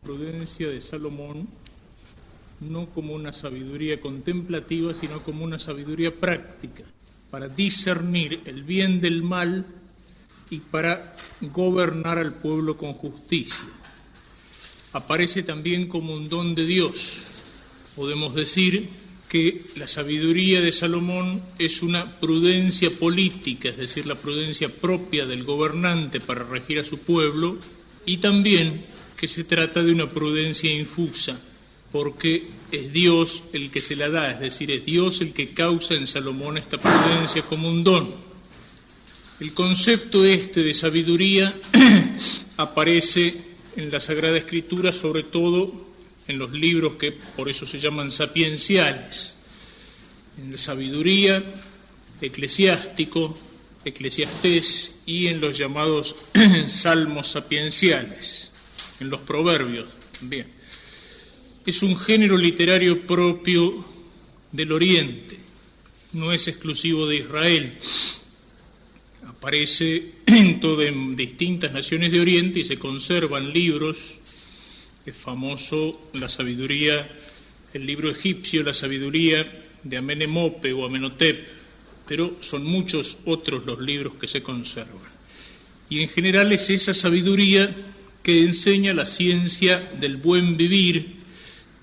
prudencia de Salomón no como una sabiduría contemplativa, sino como una sabiduría práctica, para discernir el bien del mal y para gobernar al pueblo con justicia. Aparece también como un don de Dios. Podemos decir que la sabiduría de Salomón es una prudencia política, es decir, la prudencia propia del gobernante para regir a su pueblo, y también que se trata de una prudencia infusa, porque es Dios el que se la da, es decir, es Dios el que causa en Salomón esta prudencia como un don. El concepto de sabiduría aparece en la Sagrada Escritura, sobre todo en los libros que por eso se llaman sapienciales, en la sabiduría, Eclesiástico, Eclesiastés, y en los llamados salmos sapienciales, en los proverbios también. Es un género literario propio del Oriente, no es exclusivo de Israel. Aparece en distintas naciones de Oriente y se conservan libros. Es famoso la sabiduría, el libro egipcio, la sabiduría de Amenemope o Amenhotep, pero son muchos otros los libros que se conservan. Y en general es esa sabiduría que enseña la ciencia del buen vivir,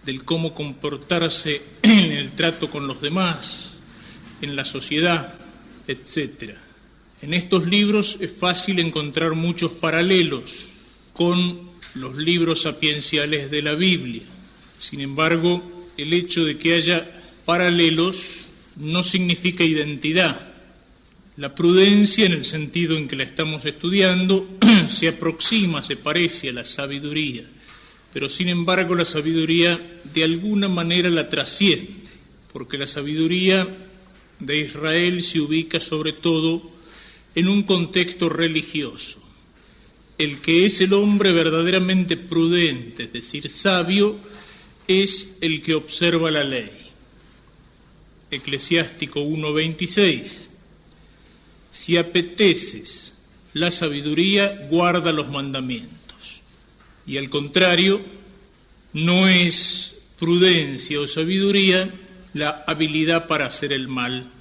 del cómo comportarse en el trato con los demás, en la sociedad, etc. En estos libros es fácil encontrar muchos paralelos con los libros sapienciales de la Biblia. Sin embargo, el hecho de que haya paralelos no significa identidad. La prudencia, en el sentido en que la estamos estudiando, se aproxima, se parece a la sabiduría, pero sin embargo la sabiduría de alguna manera la trasciende, porque la sabiduría de Israel se ubica sobre todo en un contexto religioso. El que es el hombre verdaderamente prudente, es decir, sabio, es el que observa la ley. Eclesiástico 1:26. Si apeteces la sabiduría, guarda los mandamientos. Y al contrario, no es prudencia o sabiduría la habilidad para hacer el mal.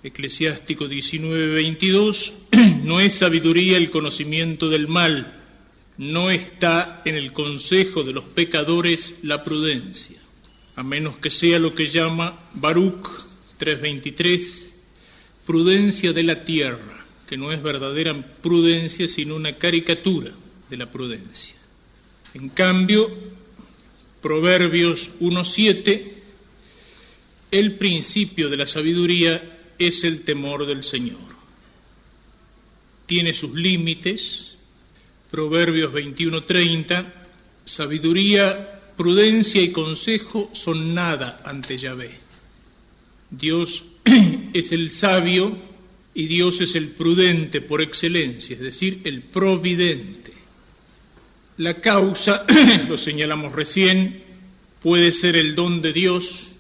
Eclesiástico 19:22, no es sabiduría el conocimiento del mal, no está en el consejo de los pecadores la prudencia, a menos que sea lo que llama Baruch 3:23, prudencia de la tierra, que no es verdadera prudencia sino una caricatura de la prudencia. En cambio, Proverbios 1:7, el principio de la sabiduría es el temor del Señor. Tiene sus límites. Proverbios 21:30, sabiduría, prudencia y consejo son nada ante Yahvé. Dios es el sabio y Dios es el prudente por excelencia, es decir, el providente. La causa, lo señalamos recién, puede ser el don de Dios,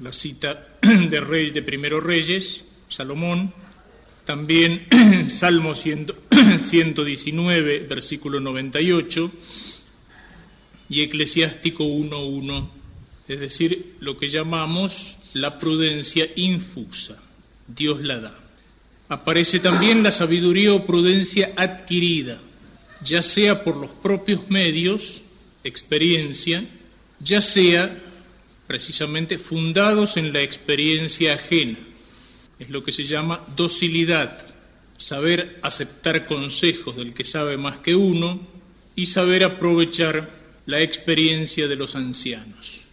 la cita de Primero Reyes, Salomón, también Salmo 119, versículo 98, y Eclesiástico 1:1, es decir, lo que llamamos la prudencia infusa, Dios la da. Aparece también la sabiduría o prudencia adquirida, ya sea por los propios medios, experiencia, ya sea precisamente fundados en la experiencia ajena. Es lo que se llama docilidad, saber aceptar consejos del que sabe más que uno y saber aprovechar la experiencia de los ancianos.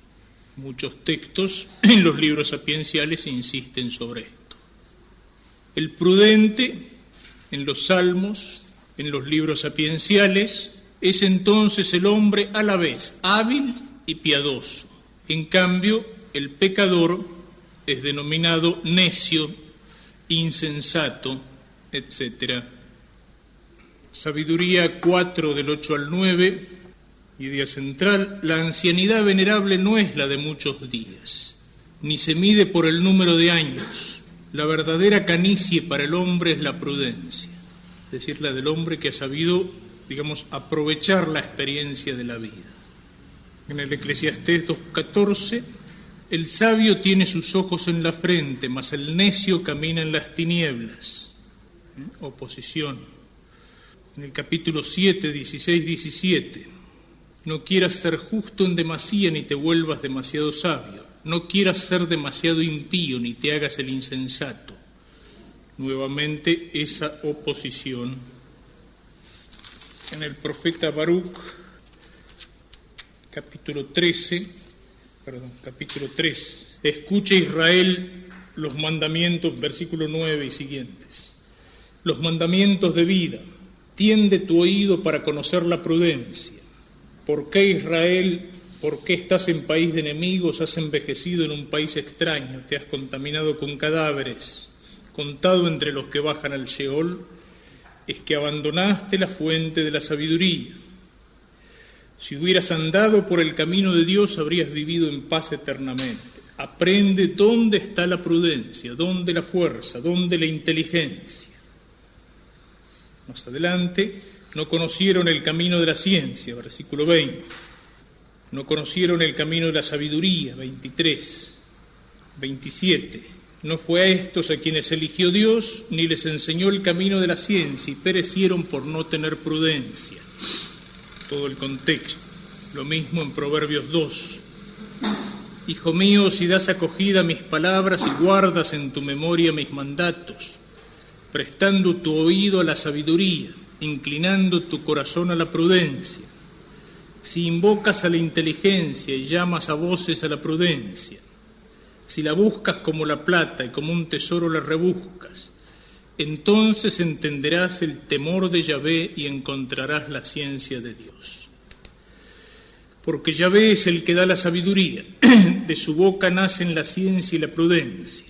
Muchos textos en los libros sapienciales insisten sobre esto. El prudente, en los salmos, en los libros sapienciales, es entonces el hombre a la vez hábil y piadoso. En cambio, el pecador es denominado necio, insensato, etc. Sabiduría 4 del 8 al 9, idea central, la ancianidad venerable no es la de muchos días, ni se mide por el número de años. La verdadera canicie para el hombre es la prudencia, es decir, la del hombre que ha sabido, aprovechar la experiencia de la vida. En el Eclesiastés 2:14, el sabio tiene sus ojos en la frente, mas el necio camina en las tinieblas. Oposición. En el capítulo 7, 16, 17, no quieras ser justo en demasía ni te vuelvas demasiado sabio. No quieras ser demasiado impío ni te hagas el insensato. Nuevamente esa oposición. En el profeta Baruch, capítulo 3, escucha Israel los mandamientos, versículo 9 y siguientes. Los mandamientos de vida, tiende tu oído para conocer la prudencia. ¿Por qué Israel? ¿Por qué estás en país de enemigos? Has envejecido en un país extraño, te has contaminado con cadáveres, contado entre los que bajan al Sheol, es que abandonaste la fuente de la sabiduría. Si hubieras andado por el camino de Dios, habrías vivido en paz eternamente. Aprende dónde está la prudencia, dónde la fuerza, dónde la inteligencia. Más adelante, no conocieron el camino de la ciencia, versículo 20. No conocieron el camino de la sabiduría, 23, 27. No fue a estos a quienes eligió Dios, ni les enseñó el camino de la ciencia, y perecieron por no tener prudencia. Todo el contexto. Lo mismo en Proverbios 2. Hijo mío, si das acogida a mis palabras y guardas en tu memoria mis mandatos, prestando tu oído a la sabiduría, inclinando tu corazón a la prudencia, si invocas a la inteligencia y llamas a voces a la prudencia, si la buscas como la plata y como un tesoro la rebuscas, entonces entenderás el temor de Yahvé y encontrarás la ciencia de Dios. Porque Yahvé es el que da la sabiduría, de su boca nacen la ciencia y la prudencia.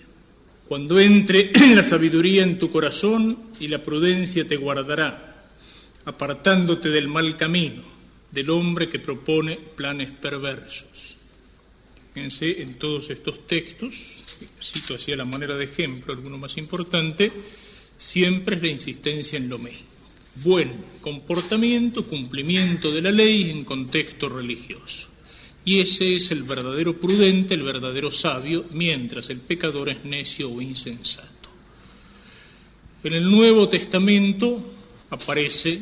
Cuando entre la sabiduría en tu corazón y la prudencia te guardará, apartándote del mal camino, del hombre que propone planes perversos. Fíjense en todos estos textos, cito así a la manera de ejemplo, alguno más importante, siempre es la insistencia en lo mismo. Buen comportamiento, cumplimiento de la ley en contexto religioso. Y ese es el verdadero prudente, el verdadero sabio, mientras el pecador es necio o insensato. En el Nuevo Testamento aparece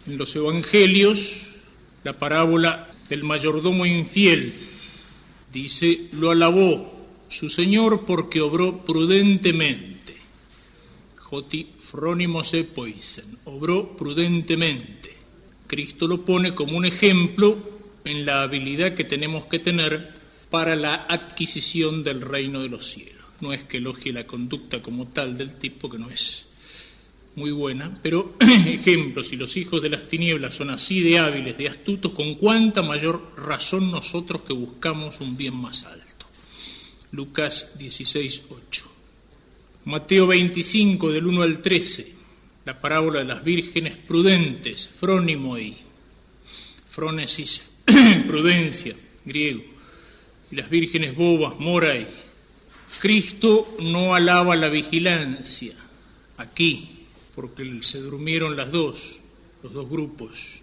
en los Evangelios la parábola del mayordomo infiel. Dice, lo alabó su señor porque obró prudentemente. Joti frónimos epoisen, obró prudentemente. Cristo lo pone como un ejemplo en la habilidad que tenemos que tener para la adquisición del reino de los cielos. No es que elogie la conducta como tal del tipo, que no es muy buena, pero ejemplo, si los hijos de las tinieblas son así de hábiles, de astutos, con cuánta mayor razón nosotros que buscamos un bien más alto. Lucas 16:8. Mateo 25, del 1 al 13, la parábola de las vírgenes prudentes, frónimoi, frónesis, prudencia, griego, y las vírgenes bobas, morai. Cristo no alaba la vigilancia, aquí, porque se durmieron los dos grupos,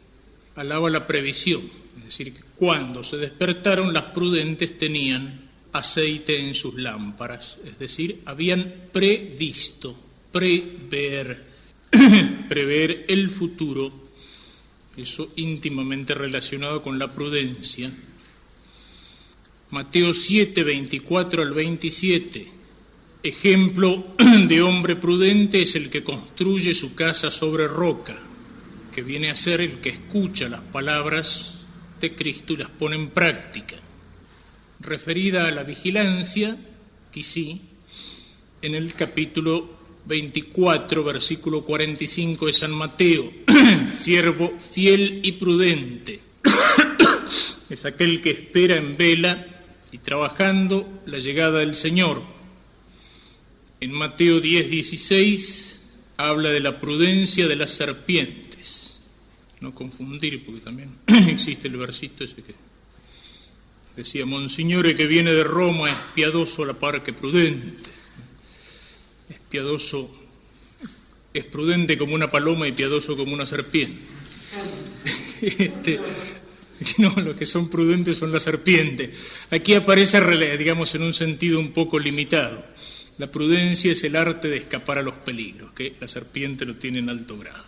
alaba la previsión, es decir, que cuando se despertaron las prudentes tenían aceite en sus lámparas, es decir, habían previsto, prever el futuro, eso íntimamente relacionado con la prudencia. Mateo 7, 24 al 27, ejemplo de hombre prudente es el que construye su casa sobre roca, que viene a ser el que escucha las palabras de Cristo y las pone en práctica. Referida a la vigilancia, quisí, en el capítulo 24, versículo 45 de San Mateo, siervo fiel y prudente, es aquel que espera en vela y trabajando la llegada del Señor. En Mateo 10:16 habla de la prudencia de las serpientes. No confundir, porque también existe el versito ese que decía, Monsignore que viene de Roma es piadoso a la par que prudente. Es piadoso, es prudente como una paloma y piadoso como una serpiente. No, los que son prudentes son la serpiente. Aquí aparece, digamos, en un sentido un poco limitado. La prudencia es el arte de escapar a los peligros, que la serpiente lo tiene en alto grado.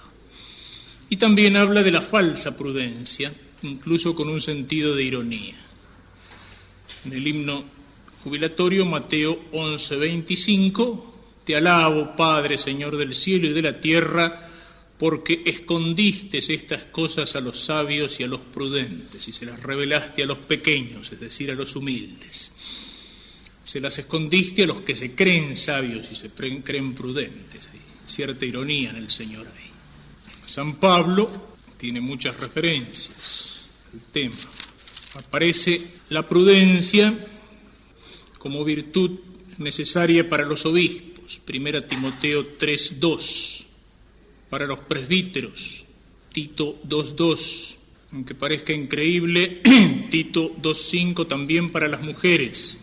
Y también habla de la falsa prudencia, incluso con un sentido de ironía. En el himno jubilatorio, Mateo 11:25, te alabo, Padre, Señor del cielo y de la tierra, porque escondiste estas cosas a los sabios y a los prudentes, y se las revelaste a los pequeños, es decir, a los humildes. Se las escondiste a los que se creen sabios y se creen prudentes. Hay cierta ironía en el Señor ahí. San Pablo tiene muchas referencias al tema. Aparece la prudencia como virtud necesaria para los obispos, 1 Timoteo 3:2, para los presbíteros, Tito 2:2, aunque parezca increíble, Tito 2:5 también para las mujeres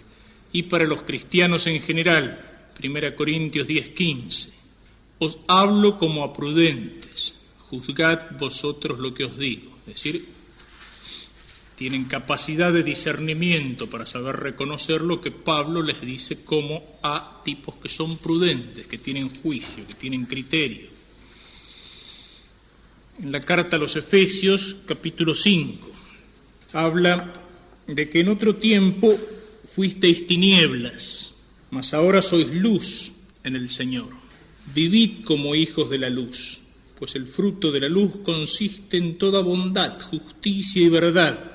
y para los cristianos en general, 1 Corintios 10:15. Os hablo como a prudentes, juzgad vosotros lo que os digo, es decir, tienen capacidad de discernimiento para saber reconocer lo que Pablo les dice como a tipos que son prudentes, que tienen juicio, que tienen criterio. En la carta a los Efesios, capítulo 5, habla de que en otro tiempo fuisteis tinieblas, mas ahora sois luz en el Señor. Vivid como hijos de la luz, pues el fruto de la luz consiste en toda bondad, justicia y verdad.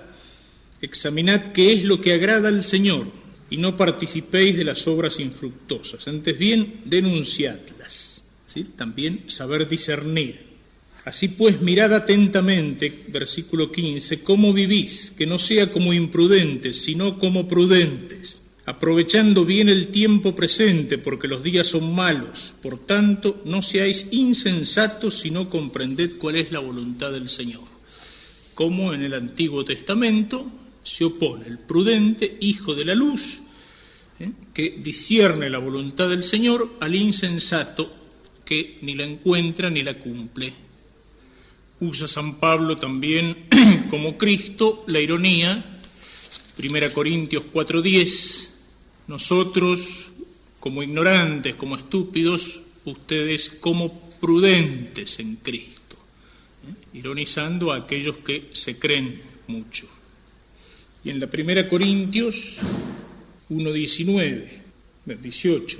Examinad qué es lo que agrada al Señor, y no participéis de las obras infructuosas, antes bien denunciadlas, ¿sí? También saber discernir. Así pues, mirad atentamente, versículo 15, cómo vivís, que no sea como imprudentes, sino como prudentes, aprovechando bien el tiempo presente, porque los días son malos. Por tanto, no seáis insensatos, sino comprended cuál es la voluntad del Señor. Como en el Antiguo Testamento se opone el prudente, hijo de la luz, que discierne la voluntad del Señor, al insensato, que ni la encuentra ni la cumple. Usa San Pablo también, como Cristo, la ironía, 1 Corintios 4:10, nosotros como ignorantes, como estúpidos, ustedes como prudentes en Cristo, ironizando a aquellos que se creen mucho. Y en la 1 Corintios 1:19, 18,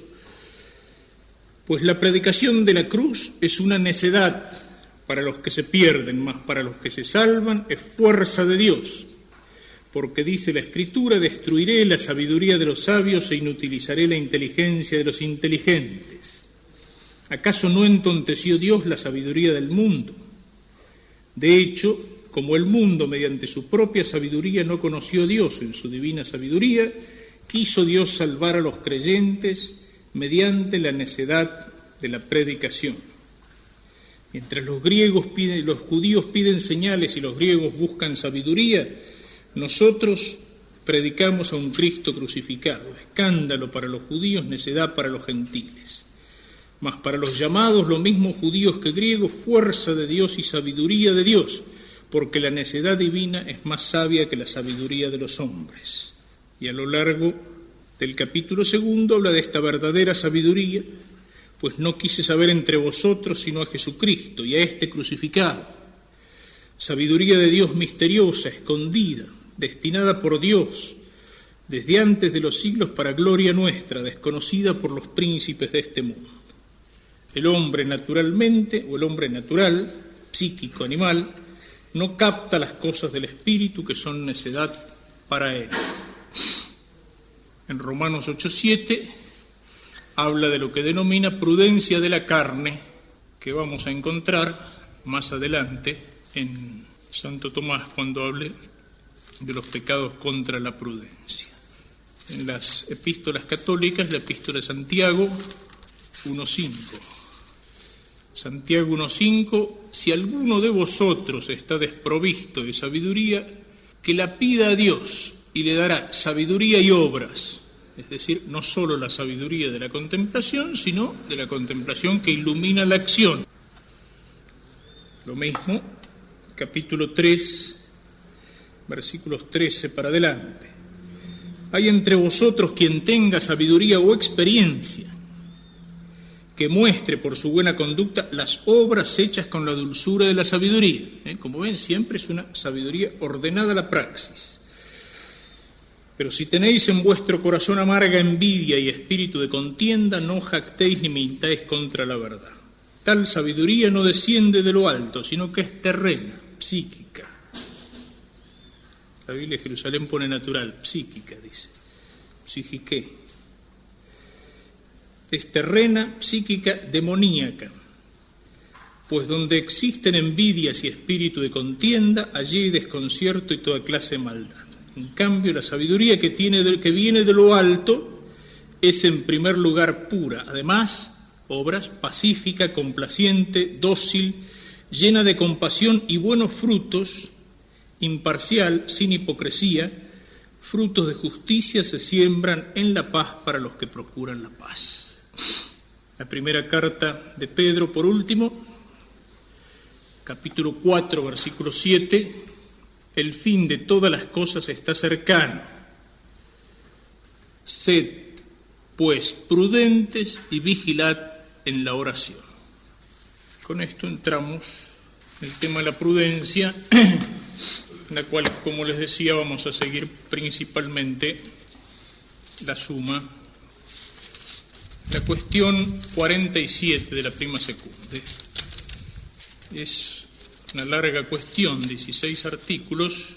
pues la predicación de la cruz es una necedad para los que se pierden, mas para los que se salvan es fuerza de Dios. Porque dice la Escritura, destruiré la sabiduría de los sabios e inutilizaré la inteligencia de los inteligentes. ¿Acaso no entonteció Dios la sabiduría del mundo? De hecho, como el mundo mediante su propia sabiduría no conoció a Dios en su divina sabiduría, quiso Dios salvar a los creyentes mediante la necedad de la predicación. Mientras los judíos piden señales y los griegos buscan sabiduría, nosotros predicamos a un Cristo crucificado, escándalo para los judíos, necedad para los gentiles. Mas para los llamados, lo mismo judíos que griegos, fuerza de Dios y sabiduría de Dios, porque la necedad divina es más sabia que la sabiduría de los hombres. Y a lo largo del capítulo 2 habla de esta verdadera sabiduría, pues no quise saber entre vosotros sino a Jesucristo y a este crucificado. Sabiduría de Dios misteriosa, escondida, destinada por Dios desde antes de los siglos para gloria nuestra, desconocida por los príncipes de este mundo. El hombre naturalmente, o el hombre natural, psíquico, animal, no capta las cosas del espíritu que son necedad para él. En Romanos 8:7 habla de lo que denomina prudencia de la carne, que vamos a encontrar más adelante en Santo Tomás cuando hable de los pecados contra la prudencia. En las epístolas católicas, la epístola de Santiago 1:5. Santiago 1:5, si alguno de vosotros está desprovisto de sabiduría, que la pida a Dios y le dará sabiduría y obras. Es decir, no solo la sabiduría de la contemplación, sino de la contemplación que ilumina la acción. Lo mismo, capítulo 3 versículos 13 para adelante. Hay entre vosotros quien tenga sabiduría o experiencia, que muestre por su buena conducta las obras hechas con la dulzura de la sabiduría. Como ven, siempre es una sabiduría ordenada a la praxis. Pero si tenéis en vuestro corazón amarga envidia y espíritu de contienda, no jactéis ni mintáis contra la verdad. Tal sabiduría no desciende de lo alto, sino que es terrena, psíquica. La Biblia de Jerusalén pone natural, psíquica, dice, psiquique. Es terrena, psíquica, demoníaca. Pues donde existen envidias y espíritu de contienda, allí hay desconcierto y toda clase de maldad. En cambio, la sabiduría que viene de lo alto es en primer lugar pura. Además, obras, pacífica, complaciente, dócil, llena de compasión y buenos frutos, imparcial, sin hipocresía, frutos de justicia se siembran en la paz para los que procuran la paz. La primera carta de Pedro, por último, capítulo 4, versículo 7, el fin de todas las cosas está cercano. Sed, pues, prudentes y vigilad en la oración. Con esto entramos en el tema de la prudencia, en la cual, como les decía, vamos a seguir principalmente la suma, la cuestión 47 de la prima secunde. Es una larga cuestión, 16 artículos,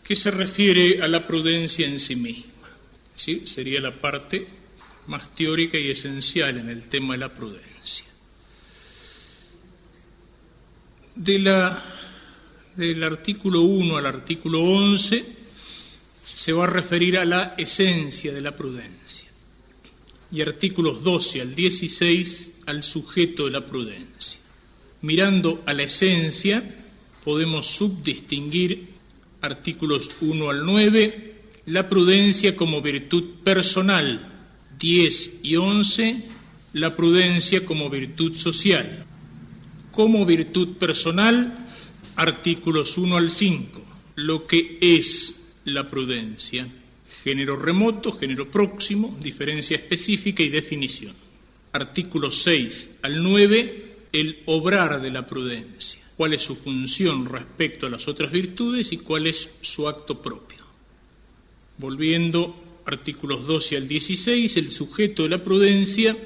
que se refiere a la prudencia en sí misma. ¿Sí? Sería la parte más teórica y esencial en el tema de la prudencia. Del artículo 1 al artículo 11 se va a referir a la esencia de la prudencia, y artículos 12 al 16 al sujeto de la prudencia. Mirando a la esencia, podemos subdistinguir artículos 1 al 9, la prudencia como virtud personal, 10 y 11, la prudencia como virtud social. Como virtud personal, artículos 1 al 5, lo que es la prudencia, género remoto, género próximo, diferencia específica y definición. Artículos 6 al 9, el obrar de la prudencia, cuál es su función respecto a las otras virtudes y cuál es su acto propio. Volviendo, artículos 12 al 16, el sujeto de la prudencia,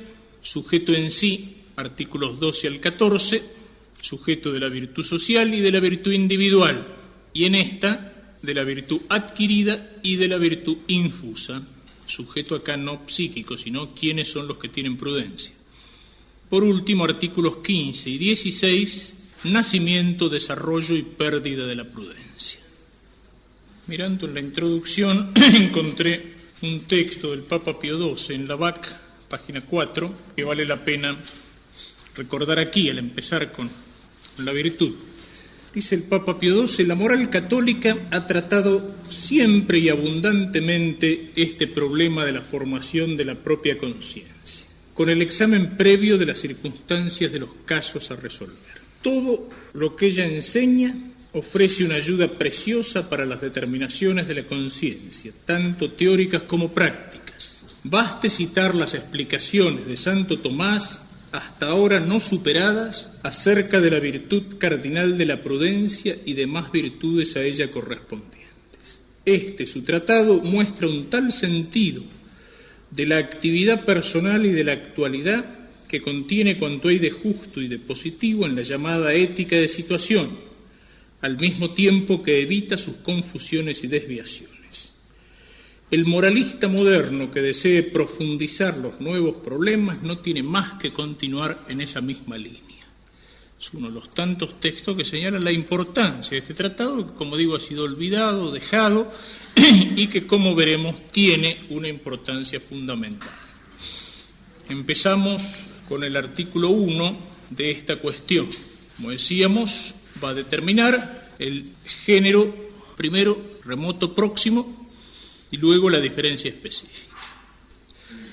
sujeto en sí, artículos 12 al 14, sujeto de la virtud social y de la virtud individual, y en esta, de la virtud adquirida y de la virtud infusa, sujeto acá no psíquico, sino quiénes son los que tienen prudencia. Por último, artículos 15 y 16, nacimiento, desarrollo y pérdida de la prudencia. Mirando en la introducción, encontré un texto del Papa Pío XII en la BAC, página 4, que vale la pena recordar aquí al empezar con la virtud. Dice el Papa Pío XII, la moral católica ha tratado siempre y abundantemente este problema de la formación de la propia conciencia, con el examen previo de las circunstancias de los casos a resolver. Todo lo que ella enseña ofrece una ayuda preciosa para las determinaciones de la conciencia, tanto teóricas como prácticas. Baste citar las explicaciones de Santo Tomás, hasta ahora no superadas, acerca de la virtud cardinal de la prudencia y demás virtudes a ella correspondientes. Su tratado muestra un tal sentido de la actividad personal y de la actualidad que contiene cuanto hay de justo y de positivo en la llamada ética de situación, al mismo tiempo que evita sus confusiones y desviaciones. El moralista moderno que desee profundizar los nuevos problemas no tiene más que continuar en esa misma línea. Es uno de los tantos textos que señalan la importancia de este tratado, que, como digo, ha sido olvidado, dejado, y que, como veremos, tiene una importancia fundamental. Empezamos con el artículo 1 de esta cuestión. Como decíamos, va a determinar el género, primero, remoto, próximo, y luego la diferencia específica.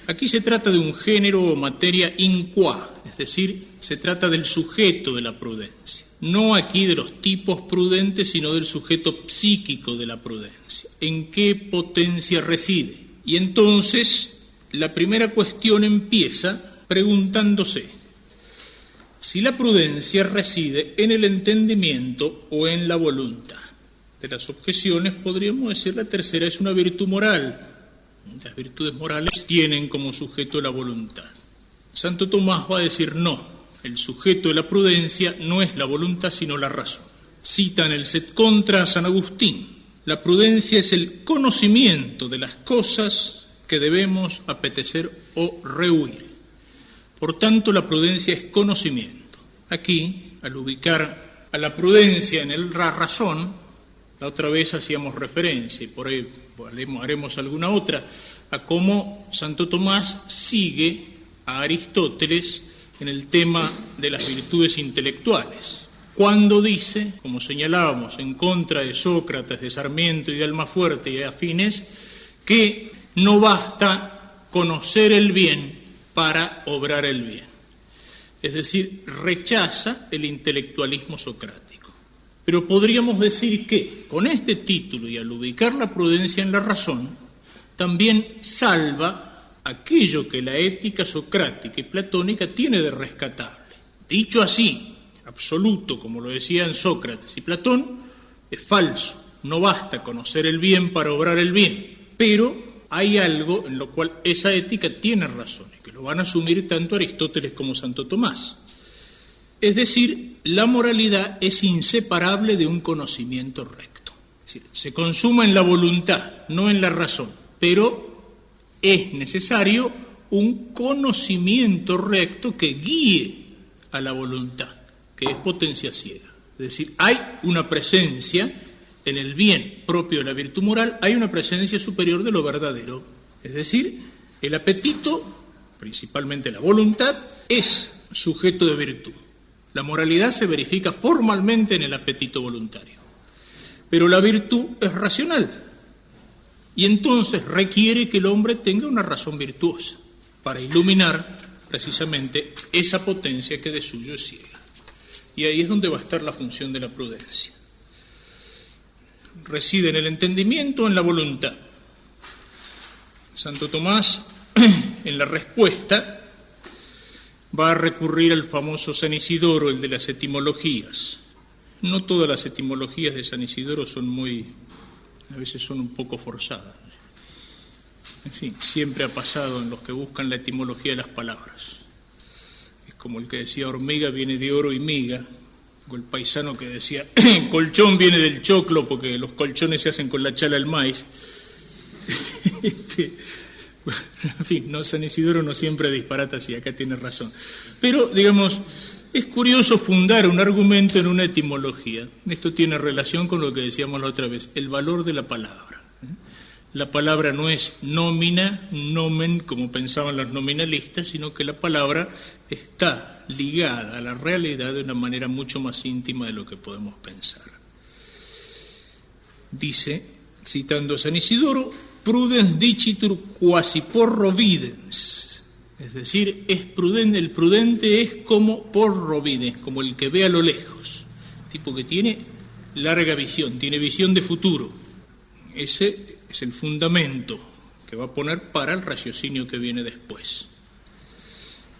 Aquí se trata de un género o materia in qua, es decir, se trata del sujeto de la prudencia, no aquí de los tipos prudentes, sino del sujeto psíquico de la prudencia. ¿En qué potencia reside? Y entonces la primera cuestión empieza preguntándose si la prudencia reside en el entendimiento o en la voluntad. De las objeciones podríamos decir la tercera es una virtud moral. Las virtudes morales tienen como sujeto la voluntad. Santo Tomás va a decir no, el sujeto de la prudencia no es la voluntad sino la razón. Cita en el Set Contra a San Agustín: la prudencia es el conocimiento de las cosas que debemos apetecer o rehuir. Por tanto, la prudencia es conocimiento. Aquí, al ubicar a la prudencia en la razón, la otra vez hacíamos referencia, y por ahí haremos alguna otra, a cómo Santo Tomás sigue a Aristóteles en el tema de las virtudes intelectuales. Cuando dice, como señalábamos, en contra de Sócrates, de Sarmiento y de Almafuerte y de afines, que no basta conocer el bien para obrar el bien. Es decir, rechaza el intelectualismo socrático. Pero podríamos decir que, con este título y al ubicar la prudencia en la razón, también salva aquello que la ética socrática y platónica tiene de rescatable. Dicho así, absoluto, como lo decían Sócrates y Platón, es falso. No basta conocer el bien para obrar el bien, pero hay algo en lo cual esa ética tiene razón, y que lo van a asumir tanto Aristóteles como Santo Tomás. Es decir, la moralidad es inseparable de un conocimiento recto. Es decir, se consuma en la voluntad, no en la razón, pero es necesario un conocimiento recto que guíe a la voluntad, que es potencia ciega. Es decir, hay una presencia en el bien propio de la virtud moral, hay una presencia superior de lo verdadero. Es decir, el apetito, principalmente la voluntad, es sujeto de virtud. La moralidad se verifica formalmente en el apetito voluntario, pero la virtud es racional y entonces requiere que el hombre tenga una razón virtuosa para iluminar precisamente esa potencia que de suyo es ciega. Y ahí es donde va a estar la función de la prudencia. Reside en el entendimiento o en la voluntad. Santo Tomás, en la respuesta, va a recurrir al famoso San Isidoro, el de las etimologías. No todas las etimologías de San Isidoro son a veces son un poco forzadas. En fin, siempre ha pasado en los que buscan la etimología de las palabras. Es como el que decía hormiga viene de oro y miga, o el paisano que decía colchón viene del choclo porque los colchones se hacen con la chala del maíz. En fin, no, San Isidoro no siempre disparata, y acá tiene razón. Pero, digamos, es curioso fundar un argumento en una etimología. Esto tiene relación con lo que decíamos la otra vez, el valor de la palabra. La palabra no es nómina, nomen, como pensaban los nominalistas, sino que la palabra está ligada a la realidad de una manera mucho más íntima de lo que podemos pensar. Dice, citando a San Isidoro, prudens dicitur quasi porro videns, es decir, es prudente, el prudente es como porro videns, como el que ve a lo lejos, tipo que tiene larga visión, tiene visión de futuro. Ese es el fundamento que va a poner para el raciocinio que viene después.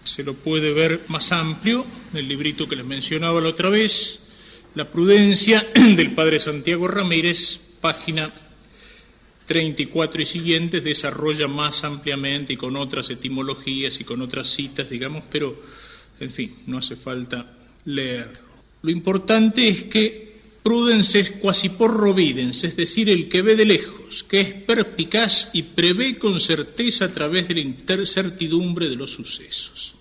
Se lo puede ver más amplio en el librito que les mencionaba la otra vez, La prudencia, del padre Santiago Ramírez, página 34 y siguientes, desarrolla más ampliamente y con otras etimologías y con otras citas, digamos, pero, en fin, no hace falta leerlo. Lo importante es que prudens es quasi porro videns, es decir, el que ve de lejos, que es perspicaz y prevé con certeza a través de la incertidumbre de los sucesos.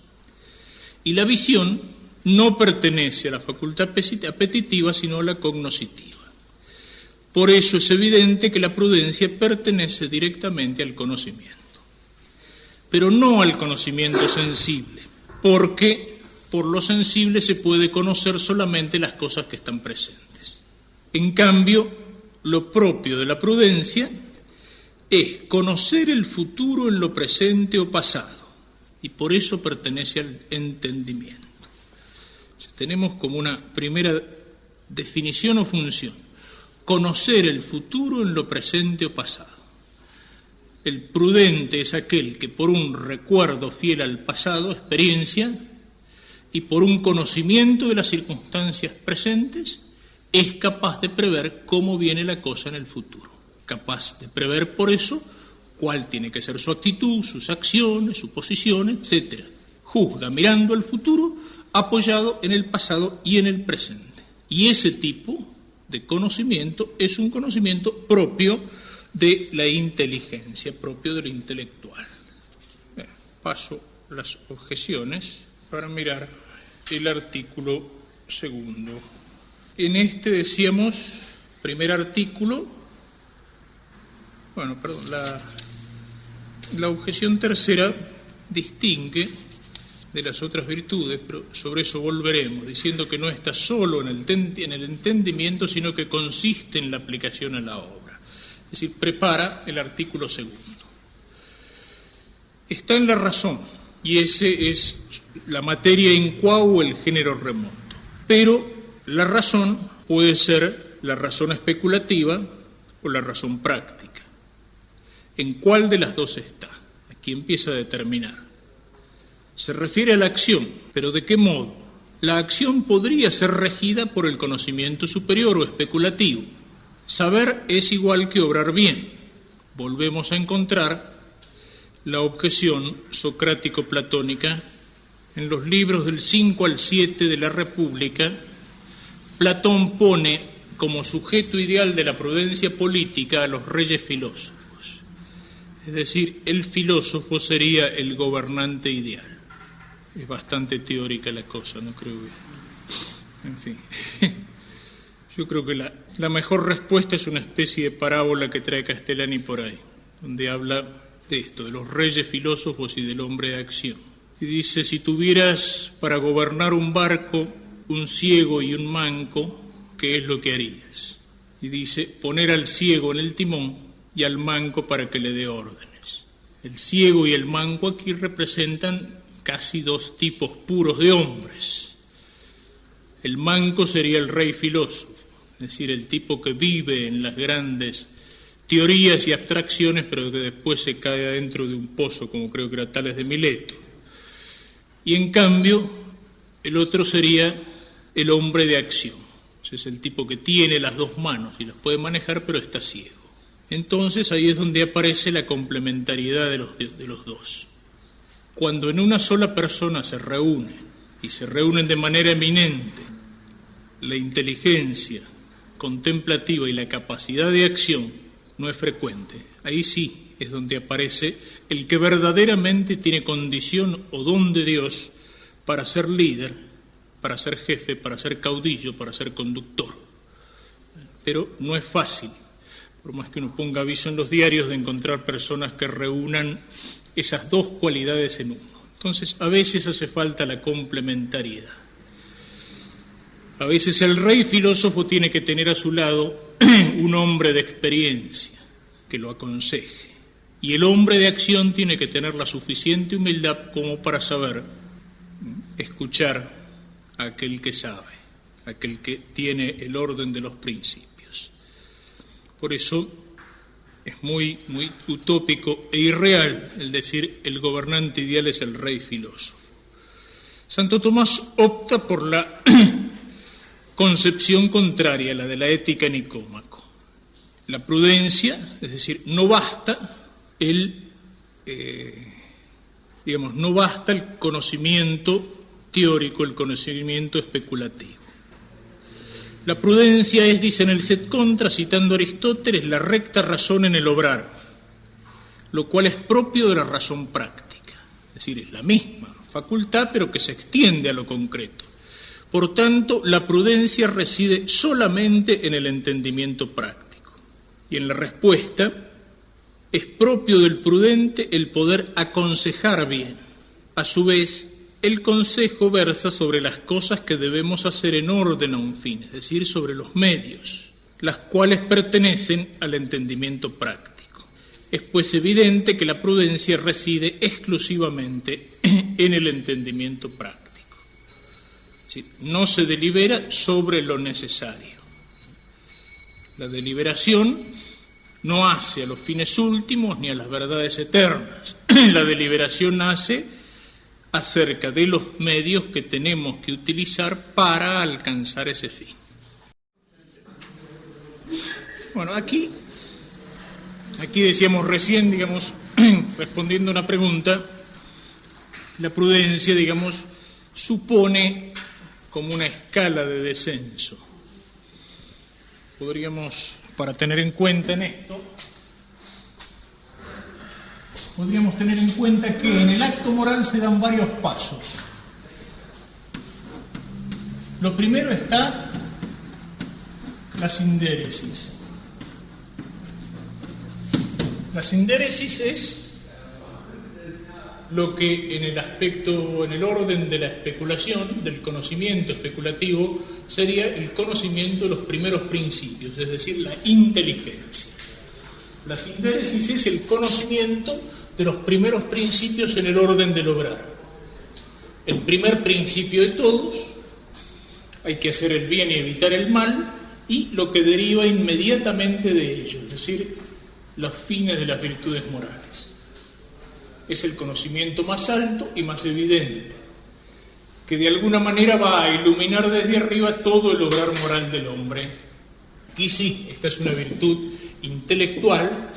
Y la visión no pertenece a la facultad apetitiva, sino a la cognoscitiva. Por eso es evidente que la prudencia pertenece directamente al conocimiento, pero no al conocimiento sensible, porque por lo sensible se puede conocer solamente las cosas que están presentes. En cambio, lo propio de la prudencia es conocer el futuro en lo presente o pasado, y por eso pertenece al entendimiento. Tenemos como una primera definición o función: conocer el futuro en lo presente o pasado. El prudente es aquel que por un recuerdo fiel al pasado, experiencia, y por un conocimiento de las circunstancias presentes, es capaz de prever cómo viene la cosa en el futuro. Capaz de prever por eso cuál tiene que ser su actitud, sus acciones, su posición, etc. Juzga mirando al futuro, apoyado en el pasado y en el presente. Y ese tipo de conocimiento es un conocimiento propio de la inteligencia, propio de lo intelectual. Bien, paso las objeciones para mirar el artículo segundo. En este decíamos, primer artículo, la objeción tercera distingue de las otras virtudes, pero sobre eso volveremos, diciendo que no está solo en el entendimiento, sino que consiste en la aplicación a la obra. Es decir, prepara el artículo segundo. Está en la razón, y ese es la materia in qua o el género remoto. Pero la razón puede ser la razón especulativa o la razón práctica. ¿En cuál de las dos está? Aquí empieza a determinar. Se refiere a la acción, pero ¿de qué modo? La acción podría ser regida por el conocimiento superior o especulativo. Saber es igual que obrar bien. Volvemos a encontrar la objeción socrático-platónica en los libros del 5 al 7 de la República. Platón pone como sujeto ideal de la prudencia política a los reyes filósofos. Es decir, el filósofo sería el gobernante ideal. Es bastante teórica la cosa, no creo que... En fin, yo creo que la mejor respuesta es una especie de parábola que trae Castellani por ahí, donde habla de esto, de los reyes filósofos y del hombre de acción. Y dice, si tuvieras para gobernar un barco, un ciego y un manco, ¿qué es lo que harías? Y dice, poner al ciego en el timón y al manco para que le dé órdenes. El ciego y el manco aquí representan casi dos tipos puros de hombres. El manco sería el rey filósofo, es decir, el tipo que vive en las grandes teorías y abstracciones, pero que después se cae adentro de un pozo, como creo que era Tales de Mileto. Y en cambio, el otro sería el hombre de acción. Es el tipo que tiene las dos manos y las puede manejar, pero está ciego. Entonces ahí es donde aparece la complementariedad de los dos. Cuando en una sola persona se reúne, y se reúnen de manera eminente, la inteligencia contemplativa y la capacidad de acción, no es frecuente. Ahí sí es donde aparece el que verdaderamente tiene condición o don de Dios para ser líder, para ser jefe, para ser caudillo, para ser conductor. Pero no es fácil, por más que uno ponga aviso en los diarios, de encontrar personas que reúnan esas dos cualidades en uno. Entonces, a veces hace falta la complementariedad. A veces el rey filósofo tiene que tener a su lado un hombre de experiencia que lo aconseje. Y el hombre de acción tiene que tener la suficiente humildad como para saber escuchar a aquel que sabe, a aquel que tiene el orden de los principios. Por eso es muy utópico e irreal el decir el gobernante ideal es el rey filósofo. Santo Tomás opta por la concepción contraria, la de la ética Nicómaco. La prudencia, es decir, no basta no basta el conocimiento teórico, el conocimiento especulativo. La prudencia es, dice en el Set Contra, citando a Aristóteles, la recta razón en el obrar, lo cual es propio de la razón práctica. Es decir, es la misma facultad, pero que se extiende a lo concreto. Por tanto, la prudencia reside solamente en el entendimiento práctico. Y en la respuesta, es propio del prudente el poder aconsejar bien. A su vez, el consejo versa sobre las cosas que debemos hacer en orden a un fin, es decir, sobre los medios, las cuales pertenecen al entendimiento práctico. Es pues evidente que la prudencia reside exclusivamente en el entendimiento práctico. Es decir, no se delibera sobre lo necesario. La deliberación no hace a los fines últimos ni a las verdades eternas. La deliberación hace acerca de los medios que tenemos que utilizar para alcanzar ese fin. Bueno, aquí decíamos recién, digamos, respondiendo a una pregunta, la prudencia, digamos, supone como una escala de descenso. Podríamos, para tener en cuenta en esto, podríamos tener en cuenta que en el acto moral se dan varios pasos. Lo primero está la sindéresis. La sindéresis es lo que en el aspecto, en el orden de la especulación, del conocimiento especulativo, sería el conocimiento de los primeros principios, es decir, la inteligencia. La sindéresis es el conocimiento de los primeros principios en el orden del obrar. El primer principio de todos, hay que hacer el bien y evitar el mal, y lo que deriva inmediatamente de ello, es decir, los fines de las virtudes morales. Es el conocimiento más alto y más evidente, que de alguna manera va a iluminar desde arriba todo el obrar moral del hombre. Y sí, esta es una virtud intelectual,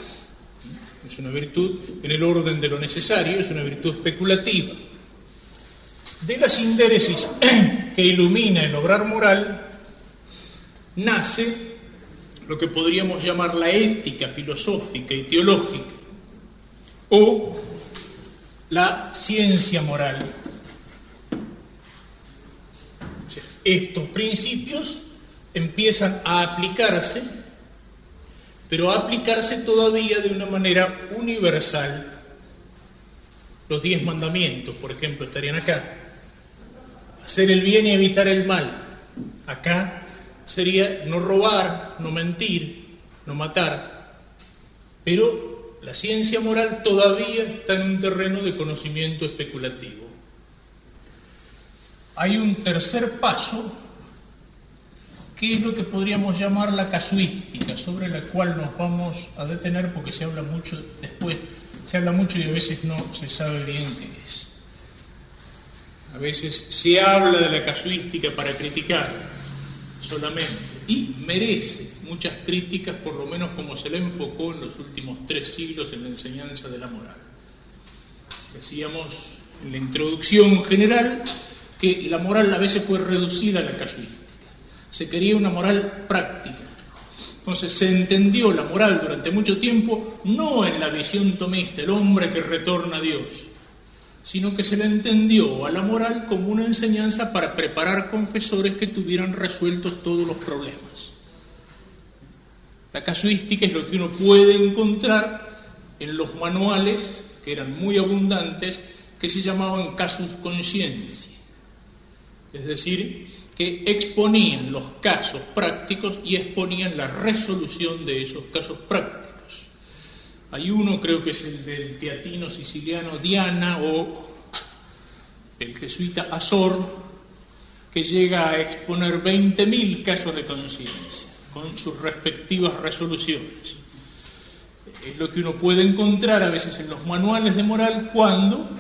es una virtud en el orden de lo necesario, es una virtud especulativa. De la sindéresis que ilumina el obrar moral, nace lo que podríamos llamar la ética filosófica y teológica, o la ciencia moral. O sea, estos principios empiezan a aplicarse, pero a aplicarse todavía de una manera universal. Los 10 mandamientos, por ejemplo, estarían acá. Hacer el bien y evitar el mal. Acá sería no robar, no mentir, no matar. Pero la ciencia moral todavía está en un terreno de conocimiento especulativo. Hay un tercer paso, que es lo que podríamos llamar la casuística, sobre la cual nos vamos a detener porque se habla mucho después, se habla mucho y a veces no se sabe bien qué es. A veces se habla de la casuística para criticar solamente, y merece muchas críticas, por lo menos como se le enfocó en los últimos 3 siglos en la enseñanza de la moral. Decíamos en la introducción general que la moral a veces fue reducida a la casuística. Se quería una moral práctica. Entonces se entendió la moral durante mucho tiempo no en la visión tomista, el hombre que retorna a Dios, sino que se le entendió a la moral como una enseñanza para preparar confesores que tuvieran resueltos todos los problemas. La casuística es lo que uno puede encontrar en los manuales, que eran muy abundantes, que se llamaban casus conscientia. Es decir, que exponían los casos prácticos y exponían la resolución de esos casos prácticos. Hay uno, creo que es el del teatino siciliano Diana o el jesuita Azor, que llega a exponer 20.000 casos de conciencia con sus respectivas resoluciones. Es lo que uno puede encontrar a veces en los manuales de moral cuando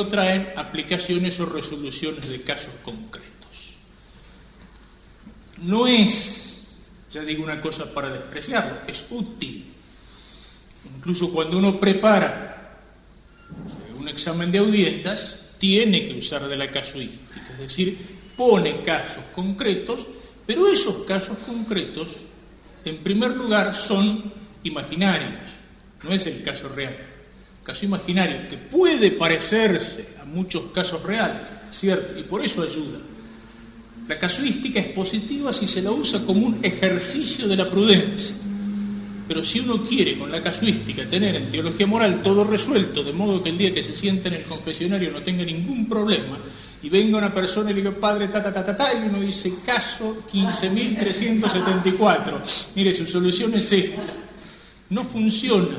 traen aplicaciones o resoluciones de casos concretos. No es, ya digo una cosa para despreciarlo, es útil. Incluso cuando uno prepara un examen de audiencias, tiene que usar de la casuística, es decir, pone casos concretos, pero esos casos concretos, en primer lugar, son imaginarios, no es el caso real. Caso imaginario, que puede parecerse a muchos casos reales, ¿cierto? Y por eso ayuda. La casuística es positiva si se la usa como un ejercicio de la prudencia. Pero si uno quiere con la casuística tener en teología moral todo resuelto, de modo que el día que se sienta en el confesionario no tenga ningún problema, y venga una persona y le diga, padre, y uno dice, caso 15.374, mire, su solución es esta. No funciona.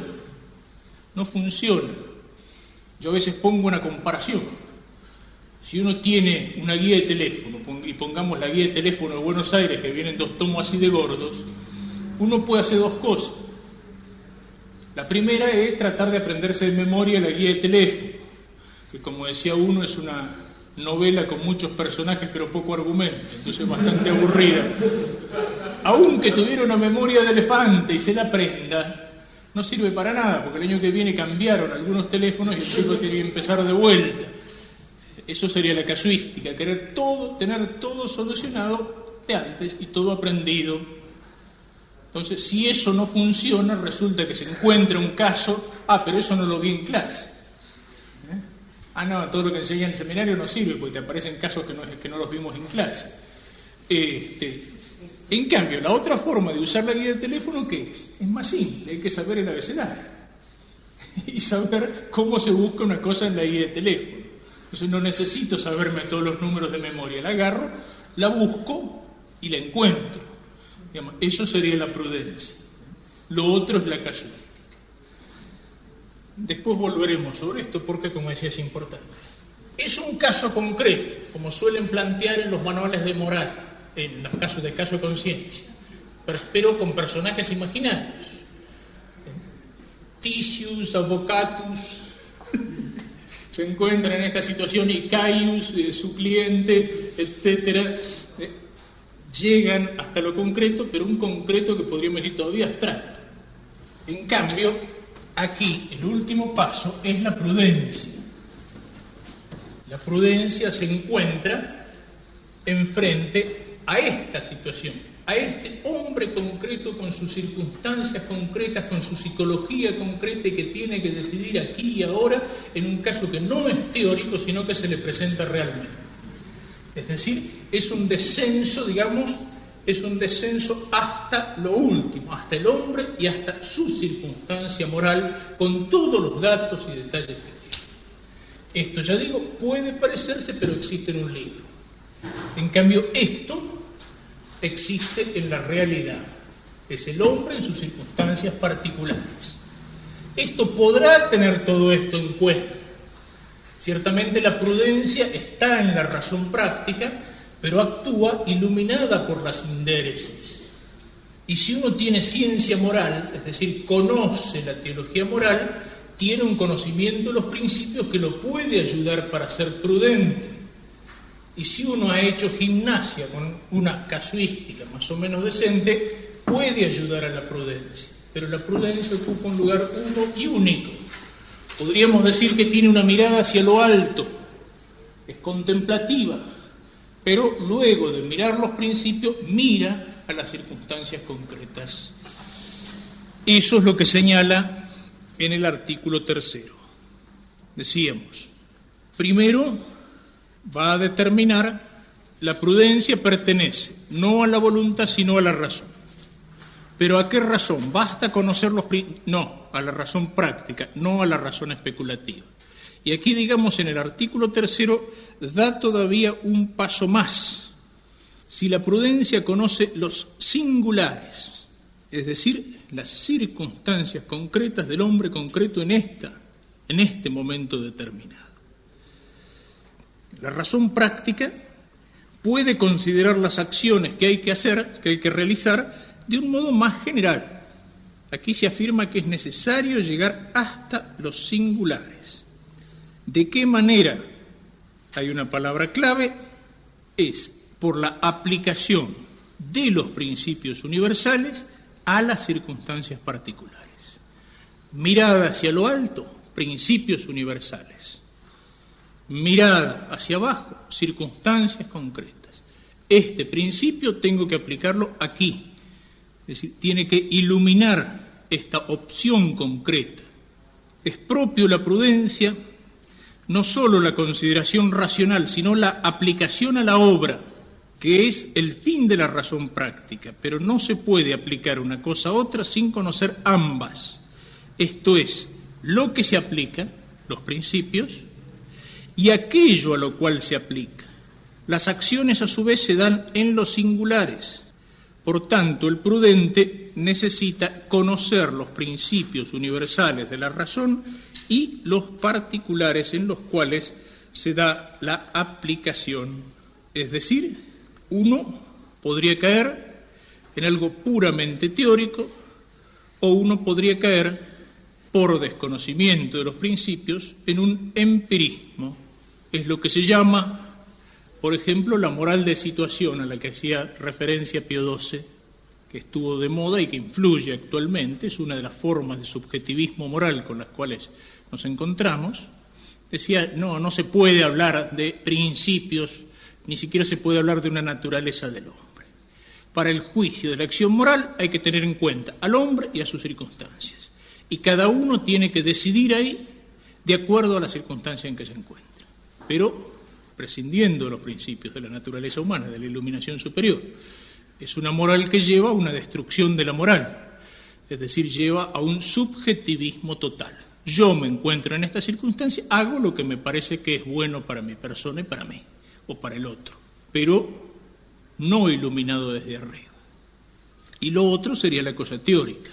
Yo a veces pongo una comparación. Si uno tiene una guía de teléfono, y pongamos la guía de teléfono de Buenos Aires, que vienen 2 tomos así de gordos, uno puede hacer 2 cosas. La primera es tratar de aprenderse de memoria la guía de teléfono, que como decía uno es una novela con muchos personajes pero poco argumento, entonces bastante aburrida. Aunque tuviera una memoria de elefante y se la aprenda, no sirve para nada, porque el año que viene cambiaron algunos teléfonos y el chico tiene que empezar de vuelta. Eso sería la casuística, querer todo, tener todo solucionado de antes y todo aprendido. Entonces, si eso no funciona, resulta que se encuentra un caso, pero eso no lo vi en clase. No, todo lo que enseñan en el seminario no sirve, porque te aparecen casos que no los vimos en clase. En cambio, la otra forma de usar la guía de teléfono, ¿qué es? Es más simple, hay que saber el abecedario y saber cómo se busca una cosa en la guía de teléfono. Entonces no necesito saberme todos los números de memoria, la agarro, la busco y la encuentro. Digamos, eso sería la prudencia. Lo otro es la casuística. Después volveremos sobre esto porque, como decía, es importante. Es un caso concreto, como suelen plantear en los manuales de moral, en los casos de caso de conciencia, pero con personajes imaginarios. Titius, Avocatus, se encuentran en esta situación, y Caius, su cliente, etcétera. Llegan hasta lo concreto, pero un concreto que podríamos decir todavía abstracto. En cambio, aquí el último paso es la prudencia. La prudencia se encuentra enfrente a esta situación, a este hombre concreto con sus circunstancias concretas, con su psicología concreta y que tiene que decidir aquí y ahora en un caso que no es teórico, sino que se le presenta realmente. Es decir, es un descenso, digamos, es un descenso hasta lo último, hasta el hombre y hasta su circunstancia moral, con todos los datos y detalles que tiene. Esto, ya digo, puede parecerse, pero existe en un libro. En cambio, esto existe en la realidad. Es el hombre en sus circunstancias particulares. Esto podrá tener todo esto en cuenta. Ciertamente la prudencia está en la razón práctica, pero actúa iluminada por las sindéresis. Y si uno tiene ciencia moral, es decir, conoce la teología moral, tiene un conocimiento de los principios que lo puede ayudar para ser prudente. Y si uno ha hecho gimnasia con una casuística más o menos decente, puede ayudar a la prudencia. Pero la prudencia ocupa un lugar uno y único. Podríamos decir que tiene una mirada hacia lo alto, es contemplativa, pero luego de mirar los principios, mira a las circunstancias concretas. Eso es lo que señala en el artículo 3. Decíamos, primero va a determinar, la prudencia pertenece no a la voluntad sino a la razón. ¿Pero a qué razón? ¿Basta conocer los principios? No, a la razón práctica, no a la razón especulativa. Y aquí, digamos, en el artículo 3 da todavía un paso más. Si la prudencia conoce los singulares, es decir, las circunstancias concretas del hombre concreto en este momento determinado. La razón práctica puede considerar las acciones que hay que hacer, que hay que realizar, de un modo más general. Aquí se afirma que es necesario llegar hasta los singulares. ¿De qué manera? Hay una palabra clave, es por la aplicación de los principios universales a las circunstancias particulares. Mirada hacia lo alto, principios universales. Mirada hacia abajo, circunstancias concretas. Este principio tengo que aplicarlo aquí. Es decir, tiene que iluminar esta opción concreta. Es propio la prudencia, no solo la consideración racional, sino la aplicación a la obra, que es el fin de la razón práctica, pero no se puede aplicar una cosa a otra sin conocer ambas. Esto es, lo que se aplica, los principios, y aquello a lo cual se aplica. Las acciones, a su vez, se dan en los singulares. Por tanto, el prudente necesita conocer los principios universales de la razón y los particulares en los cuales se da la aplicación, es decir, uno podría caer en algo puramente teórico o uno podría caer, por desconocimiento de los principios, en un empirismo. Es lo que se llama, por ejemplo, la moral de situación a la que hacía referencia Pío XII, que estuvo de moda y que influye actualmente, es una de las formas de subjetivismo moral con las cuales nos encontramos. Decía, no se puede hablar de principios, ni siquiera se puede hablar de una naturaleza del hombre. Para el juicio de la acción moral hay que tener en cuenta al hombre y a sus circunstancias. Y cada uno tiene que decidir ahí de acuerdo a la circunstancia en que se encuentra. Pero prescindiendo de los principios de la naturaleza humana, de la iluminación superior. Es una moral que lleva a una destrucción de la moral, es decir, lleva a un subjetivismo total. Yo me encuentro en esta circunstancia, hago lo que me parece que es bueno para mi persona y para mí, o para el otro, pero no iluminado desde arriba. Y lo otro sería la cosa teórica.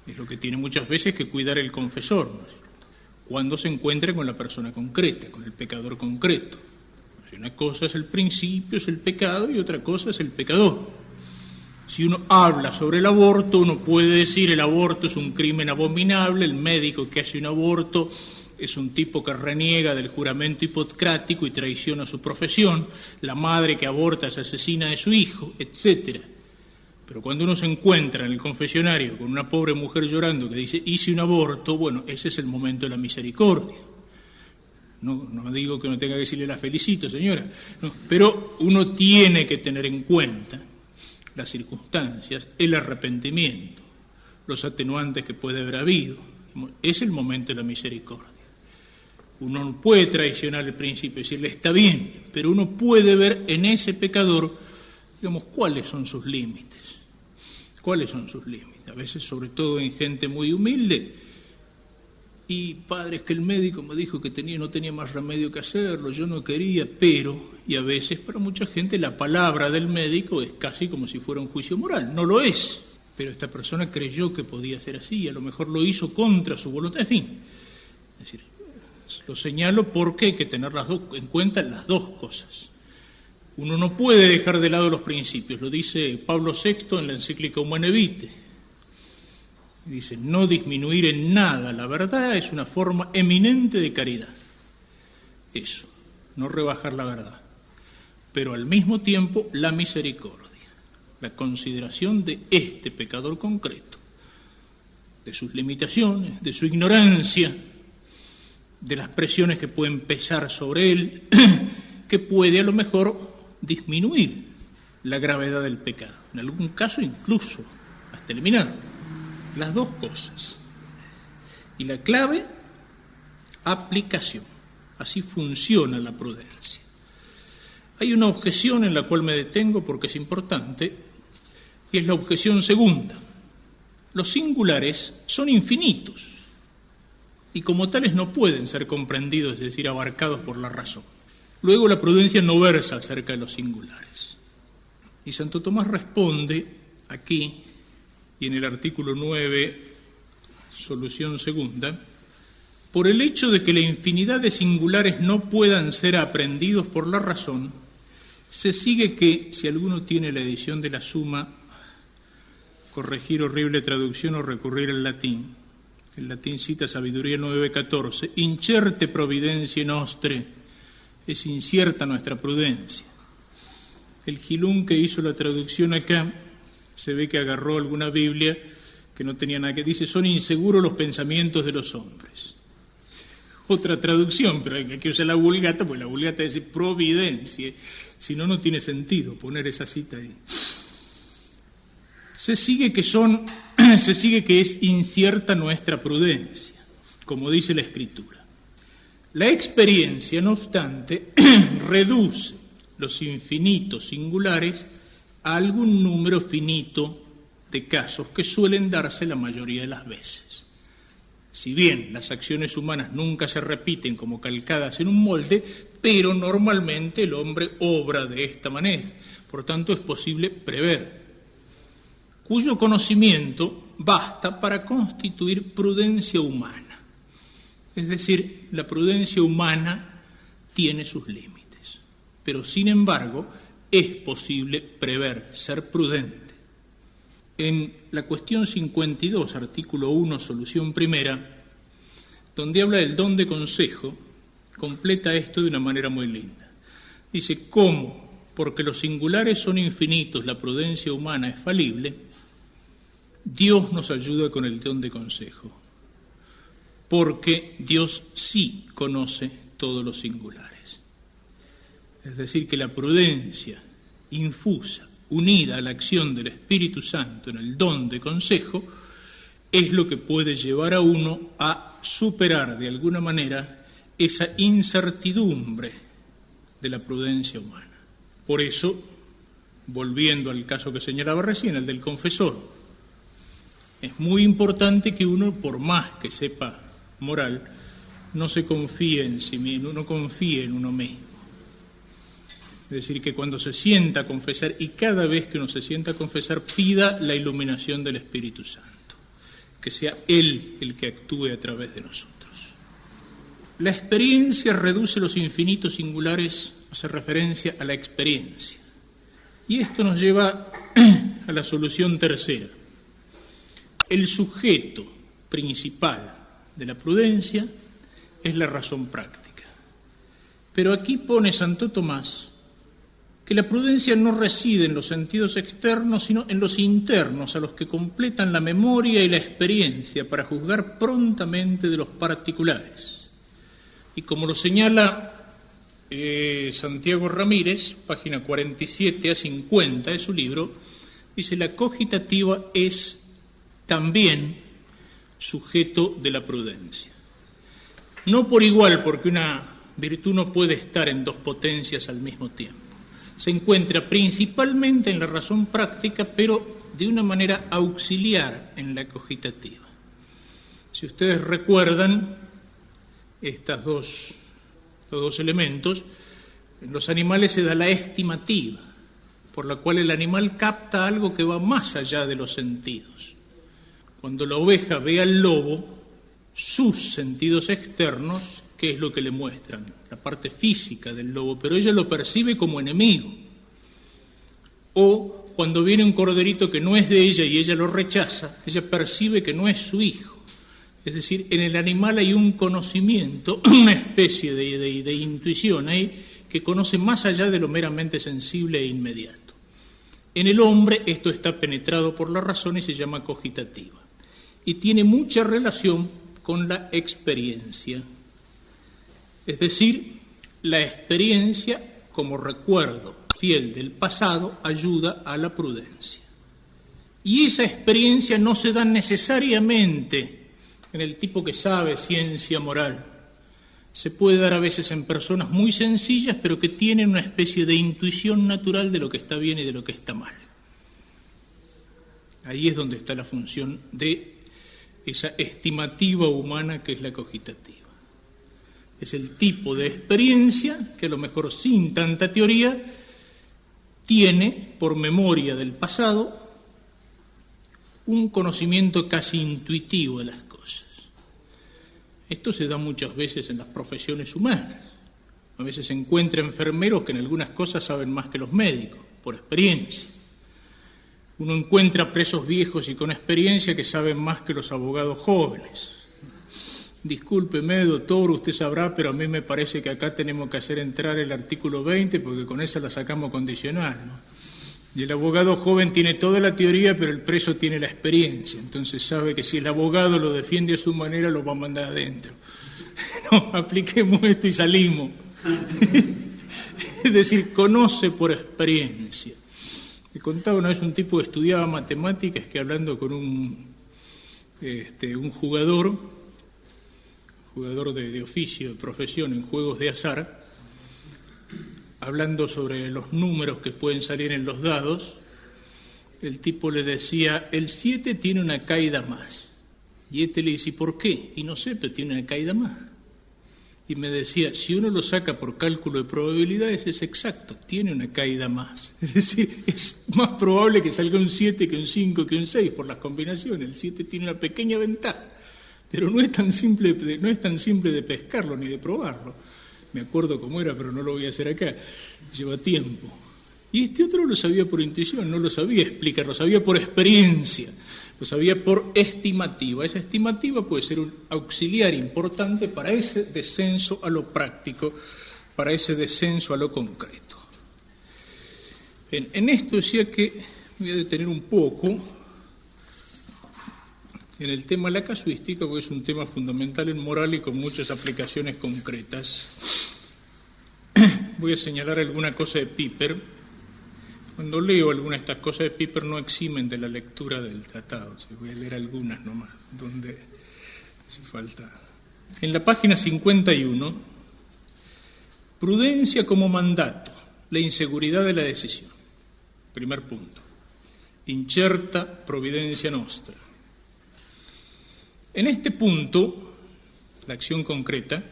Es lo que tiene muchas veces que cuidar el confesor, ¿no es cierto? Cuando se encuentra con la persona concreta, con el pecador concreto. Una cosa es el principio, es el pecado, y otra cosa es el pecador. Si uno habla sobre el aborto, uno puede decir el aborto es un crimen abominable, el médico que hace un aborto es un tipo que reniega del juramento hipocrático y traiciona su profesión, la madre que aborta es asesina de su hijo, etc. Pero cuando uno se encuentra en el confesionario con una pobre mujer llorando que dice, hice un aborto, bueno, ese es el momento de la misericordia. No digo que uno tenga que decirle la felicito, señora, no, pero uno tiene que tener en cuenta las circunstancias, el arrepentimiento, los atenuantes que puede haber habido. Es el momento de la misericordia. Uno no puede traicionar el principio, decirle está bien, pero uno puede ver en ese pecador, digamos, cuáles son sus límites. ¿Cuáles son sus límites? A veces, sobre todo en gente muy humilde, y padre, es que el médico me dijo que no tenía más remedio que hacerlo, yo no quería, pero, y a veces para mucha gente la palabra del médico es casi como si fuera un juicio moral, no lo es, pero esta persona creyó que podía ser así, y a lo mejor lo hizo contra su voluntad, en fin. Es decir, lo señalo porque hay que tener en cuenta las dos cosas. Uno no puede dejar de lado los principios, lo dice Pablo VI en la encíclica Humanae Vitae. Dice, no disminuir en nada la verdad es una forma eminente de caridad. Eso, no rebajar la verdad. Pero al mismo tiempo la misericordia, la consideración de este pecador concreto, de sus limitaciones, de su ignorancia, de las presiones que pueden pesar sobre él, que puede a lo mejor disminuir la gravedad del pecado, en algún caso incluso hasta eliminarlo. Las dos cosas. Y la clave, aplicación. Así funciona la prudencia. Hay una objeción en la cual me detengo porque es importante, y es la objeción segunda. Los singulares son infinitos, y como tales no pueden ser comprendidos, es decir, abarcados por la razón. Luego la prudencia no versa acerca de los singulares. Y Santo Tomás responde aquí, y en el artículo 9, solución segunda, por el hecho de que la infinidad de singulares no puedan ser aprendidos por la razón, se sigue que, si alguno tiene la edición de la Suma, corregir horrible traducción o recurrir al latín. El latín cita Sabiduría 9:14, incerte providencia nostre, es incierta nuestra prudencia. El Gilún que hizo la traducción acá, se ve que agarró alguna Biblia que no tenía nada que dice, son inseguros los pensamientos de los hombres. Otra traducción, pero hay que usar la Vulgata, porque la Vulgata dice providencia, si no, no tiene sentido poner esa cita ahí. Se sigue que es incierta nuestra prudencia, como dice la Escritura. La experiencia, no obstante, reduce los infinitos singulares a algún número finito de casos que suelen darse la mayoría de las veces. Si bien las acciones humanas nunca se repiten como calcadas en un molde, pero normalmente el hombre obra de esta manera. Por tanto, es posible prever, cuyo conocimiento basta para constituir prudencia humana. Es decir, la prudencia humana tiene sus límites. Pero sin embargo, es posible prever, ser prudente. En la cuestión 52, artículo 1, solución primera, donde habla del don de consejo, completa esto de una manera muy linda. Dice, ¿cómo? Porque los singulares son infinitos, la prudencia humana es falible, Dios nos ayuda con el don de consejo, porque Dios sí conoce todos los singulares. Es decir, que la prudencia infusa, unida a la acción del Espíritu Santo en el don de consejo, es lo que puede llevar a uno a superar de alguna manera esa incertidumbre de la prudencia humana. Por eso, volviendo al caso que señalaba recién, el del confesor, es muy importante que uno, por más que sepa moral, no se confíe en sí mismo, no confíe en uno mismo. Es decir, que cuando se sienta a confesar, y cada vez que uno se sienta a confesar, pida la iluminación del Espíritu Santo, que sea Él el que actúe a través de nosotros. La experiencia reduce los infinitos singulares, hace referencia a la experiencia. Y esto nos lleva a la solución tercera. El sujeto principal de la prudencia es la razón práctica. Pero aquí pone Santo Tomás que la prudencia no reside en los sentidos externos, sino en los internos, a los que completan la memoria y la experiencia para juzgar prontamente de los particulares. Y como lo señala Santiago Ramírez, página 47 a 50 de su libro, dice, la cogitativa es también sujeto de la prudencia. No por igual, porque una virtud no puede estar en dos potencias al mismo tiempo. Se encuentra principalmente en la razón práctica, pero de una manera auxiliar en la cogitativa. Si ustedes recuerdan estos dos elementos, en los animales se da la estimativa, por la cual el animal capta algo que va más allá de los sentidos. Cuando la oveja ve al lobo, sus sentidos externos, ¿qué es lo que le muestran? La parte física del lobo, pero ella lo percibe como enemigo. O cuando viene un corderito que no es de ella y ella lo rechaza, ella percibe que no es su hijo. Es decir, en el animal hay un conocimiento, una especie de intuición ahí que conoce más allá de lo meramente sensible e inmediato. En el hombre esto está penetrado por la razón y se llama cogitativa. Y tiene mucha relación con la experiencia. Es decir, la experiencia, como recuerdo fiel del pasado, ayuda a la prudencia. Y esa experiencia no se da necesariamente en el tipo que sabe ciencia moral. Se puede dar a veces en personas muy sencillas, pero que tienen una especie de intuición natural de lo que está bien y de lo que está mal. Ahí es donde está la función de esa estimativa humana que es la cogitativa. Es el tipo de experiencia que a lo mejor sin tanta teoría tiene por memoria del pasado un conocimiento casi intuitivo de las cosas. Esto se da muchas veces en las profesiones humanas. A veces se encuentra enfermeros que en algunas cosas saben más que los médicos, por experiencia. Uno encuentra presos viejos y con experiencia que saben más que los abogados jóvenes. Discúlpeme, doctor, usted sabrá, pero a mí me parece que acá tenemos que hacer entrar el artículo 20 porque con esa la sacamos condicional, ¿no? Y el abogado joven tiene toda la teoría, pero el preso tiene la experiencia. Entonces sabe que si el abogado lo defiende a su manera, lo va a mandar adentro. No, apliquemos esto y salimos. Es decir, conoce por experiencia. Te contaba una vez un tipo que estudiaba matemáticas que hablando con un jugador de oficio, de profesión en juegos de azar, hablando sobre los números que pueden salir en los dados, el tipo le decía, el 7 tiene una caída más. Y este le dice, ¿por qué? Y no sé, pero tiene una caída más. Y me decía, si uno lo saca por cálculo de probabilidades, es exacto, tiene una caída más. Es decir, es más probable que salga un 7 que un 5 que un 6 por las combinaciones. El 7 tiene una pequeña ventaja, pero no es tan simple de pescarlo ni de probarlo. me acuerdo cómo era, pero no lo voy a hacer acá, lleva tiempo. Y este otro lo sabía por intuición, no lo sabía explicar, lo sabía por experiencia, lo sabía por estimativa. Esa estimativa puede ser un auxiliar importante para ese descenso a lo práctico, para ese descenso a lo concreto. En esto decía que me voy a detener un poco en el tema de la casuística, porque es un tema fundamental en moral y con muchas aplicaciones concretas. Voy a señalar alguna cosa de Piper. Cuando leo alguna de estas cosas de Piper no eximen de la lectura del tratado. Voy a leer algunas nomás, donde hace falta. En la página 51, prudencia como mandato, la inseguridad de la decisión. Primer punto. Incerta providencia nostra. En este punto, la acción concreta,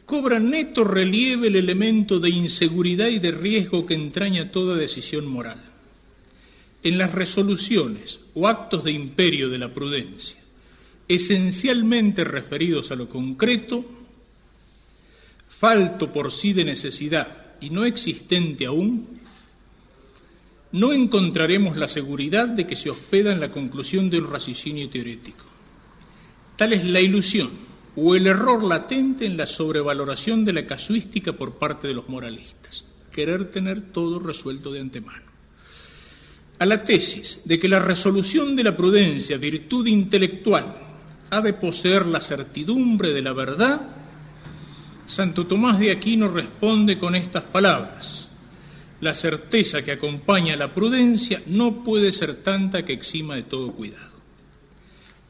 cobra neto relieve el elemento de inseguridad y de riesgo que entraña toda decisión moral. En las resoluciones o actos de imperio de la prudencia, esencialmente referidos a lo concreto, falto por sí de necesidad y no existente aún, no encontraremos la seguridad de que se hospeda en la conclusión de un raciocinio teorético. Tal es la ilusión o el error latente en la sobrevaloración de la casuística por parte de los moralistas, querer tener todo resuelto de antemano. A la tesis de que la resolución de la prudencia, virtud intelectual, ha de poseer la certidumbre de la verdad, Santo Tomás de Aquino responde con estas palabras: la certeza que acompaña a la prudencia no puede ser tanta que exima de todo cuidado.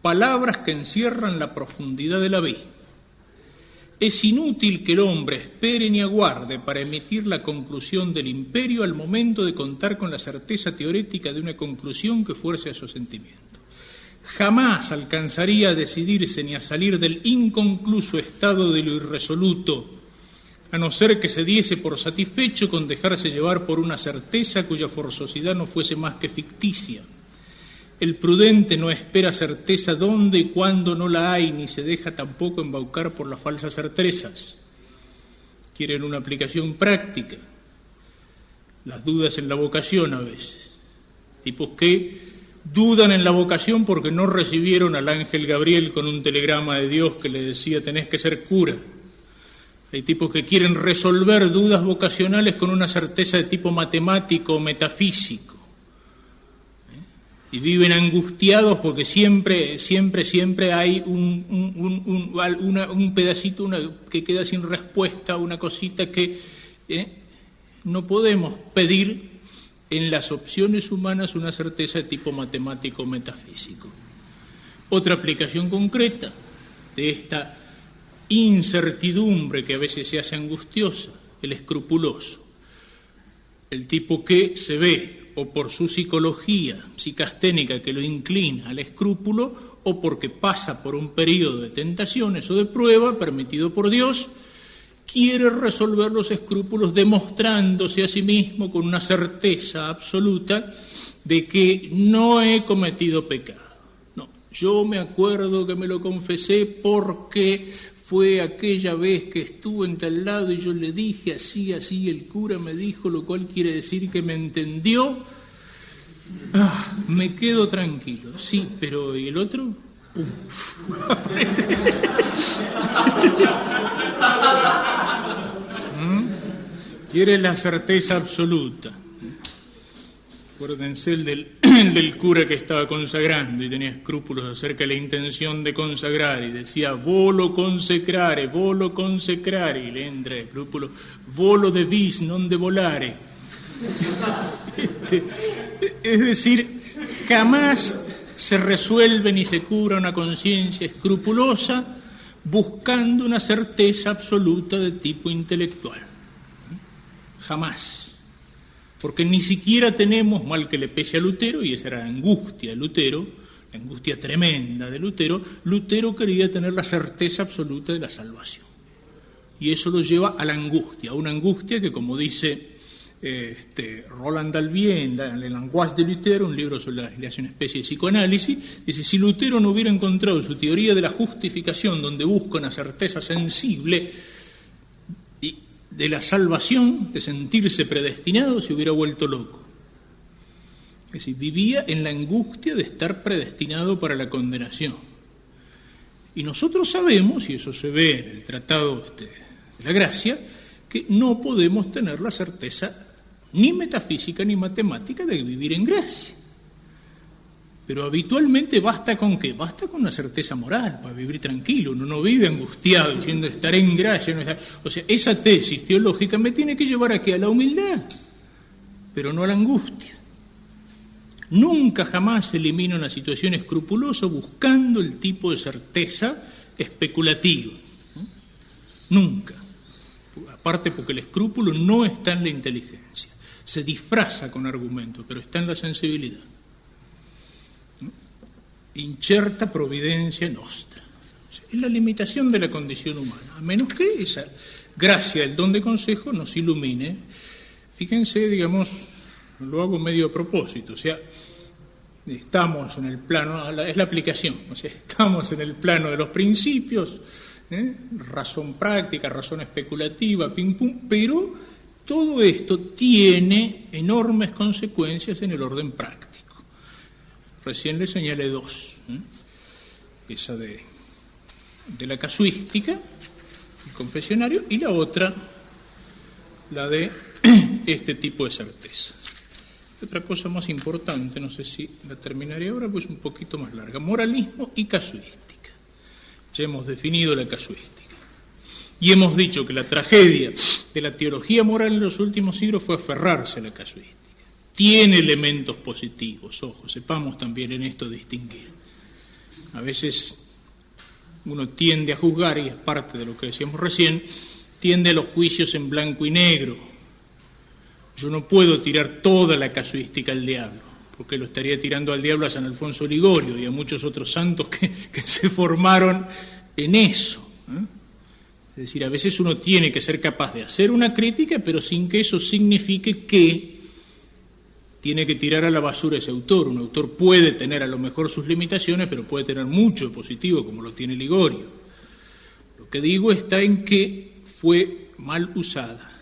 Palabras que encierran la profundidad de la vida. Es inútil que el hombre espere ni aguarde para emitir la conclusión del imperio al momento de contar con la certeza teorética de una conclusión que fuerce a su sentimiento. Jamás alcanzaría a decidirse ni a salir del inconcluso estado de lo irresoluto, a no ser que se diese por satisfecho con dejarse llevar por una certeza cuya forzosidad no fuese más que ficticia. El prudente no espera certeza donde y cuando no la hay, ni se deja tampoco embaucar por las falsas certezas. Quieren una aplicación práctica. Las dudas en la vocación a veces. Tipos que dudan en la vocación porque no recibieron al ángel Gabriel con un telegrama de Dios que le decía tenés que ser cura. Hay tipos que quieren resolver dudas vocacionales con una certeza de tipo matemático o metafísico. Y viven angustiados porque siempre hay un pedacito que queda sin respuesta, una cosita que no podemos pedir en las opciones humanas una certeza de tipo matemático o metafísico. Otra aplicación concreta de esta incertidumbre que a veces se hace angustiosa, el escrupuloso, el tipo que se ve o por su psicología psicasténica que lo inclina al escrúpulo, o porque pasa por un periodo de tentaciones o de prueba permitido por Dios, quiere resolver los escrúpulos demostrándose a sí mismo con una certeza absoluta de que no he cometido pecado. No, yo me acuerdo que me lo confesé porque fue aquella vez que estuve en tal lado y yo le dije así, así, el cura me dijo, lo cual quiere decir que me entendió. Me quedo tranquilo. Sí, pero ¿y el otro? Quiere la certeza absoluta. Acuérdense el del cura que estaba consagrando y tenía escrúpulos acerca de la intención de consagrar y decía volo consecrare, y le entra el escrúpulo volo de vis, non de volare. Es decir, jamás se resuelve ni se cura una conciencia escrupulosa buscando una certeza absoluta de tipo intelectual. Jamás. Porque ni siquiera tenemos, mal que le pese a Lutero, y esa era la angustia de Lutero, la angustia tremenda de Lutero, Lutero quería tener la certeza absoluta de la salvación. Y eso lo lleva a la angustia, a una angustia que, como dice Roland Dalvier en Le Langage de Lutero, un libro sobre la le hace una especie de psicoanálisis, dice, si Lutero no hubiera encontrado su teoría de la justificación, donde busca una certeza sensible, y de la salvación, de sentirse predestinado, se hubiera vuelto loco. Es decir, vivía en la angustia de estar predestinado para la condenación. Y nosotros sabemos, y eso se ve en el Tratado de la Gracia, que no podemos tener la certeza ni metafísica ni matemática de vivir en gracia. Pero habitualmente basta con ¿qué? Basta con una certeza moral para vivir tranquilo. Uno no vive angustiado diciendo estaré en gracia. No estar... O sea, esa tesis teológica me tiene que llevar aquí a la humildad, pero no a la angustia. Nunca jamás se elimina una situación escrupulosa buscando el tipo de certeza especulativa. Nunca. Aparte porque el escrúpulo no está en la inteligencia. Se disfraza con argumentos, pero está en la sensibilidad. Incerta providencia nostra. Es la limitación de la condición humana, a menos que esa gracia, el don de consejo, nos ilumine. Fíjense, digamos, lo hago medio a propósito, o sea, estamos en el plano, es la aplicación, o sea, estamos en el plano de los principios, razón práctica, razón especulativa, pim pum, pero todo esto tiene enormes consecuencias en el orden práctico. Recién le señalé dos, esa de la casuística, el confesionario, y la otra, la de este tipo de certeza. Otra cosa más importante, no sé si la terminaré ahora, pues un poquito más larga, moralismo y casuística. Ya hemos definido la casuística. Y hemos dicho que la tragedia de la teología moral en los últimos siglos fue aferrarse a la casuística. Tiene elementos positivos, ojo, sepamos también en esto distinguir. A veces uno tiende a juzgar, y es parte de lo que decíamos recién, tiende a los juicios en blanco y negro. Yo no puedo tirar toda la casuística al diablo, porque lo estaría tirando al diablo a San Alfonso Ligorio y a muchos otros santos que se formaron en eso. Es decir, a veces uno tiene que ser capaz de hacer una crítica, pero sin que eso signifique que tiene que tirar a la basura ese autor. Un autor puede tener a lo mejor sus limitaciones, pero puede tener mucho positivo, como lo tiene Ligorio. Lo que digo está en que fue mal usada.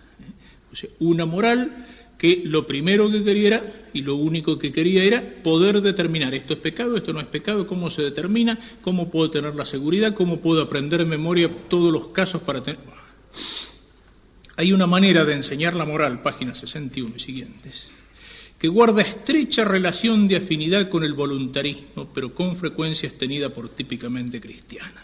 O sea, una moral que lo primero que quería era, y lo único que quería era, poder determinar esto es pecado, esto no es pecado, cómo se determina, cómo puedo tener la seguridad, cómo puedo aprender en memoria todos los casos para tener... Hay una manera de enseñar la moral, páginas 61 y siguientes, que guarda estrecha relación de afinidad con el voluntarismo, pero con frecuencia es tenida por típicamente cristiana.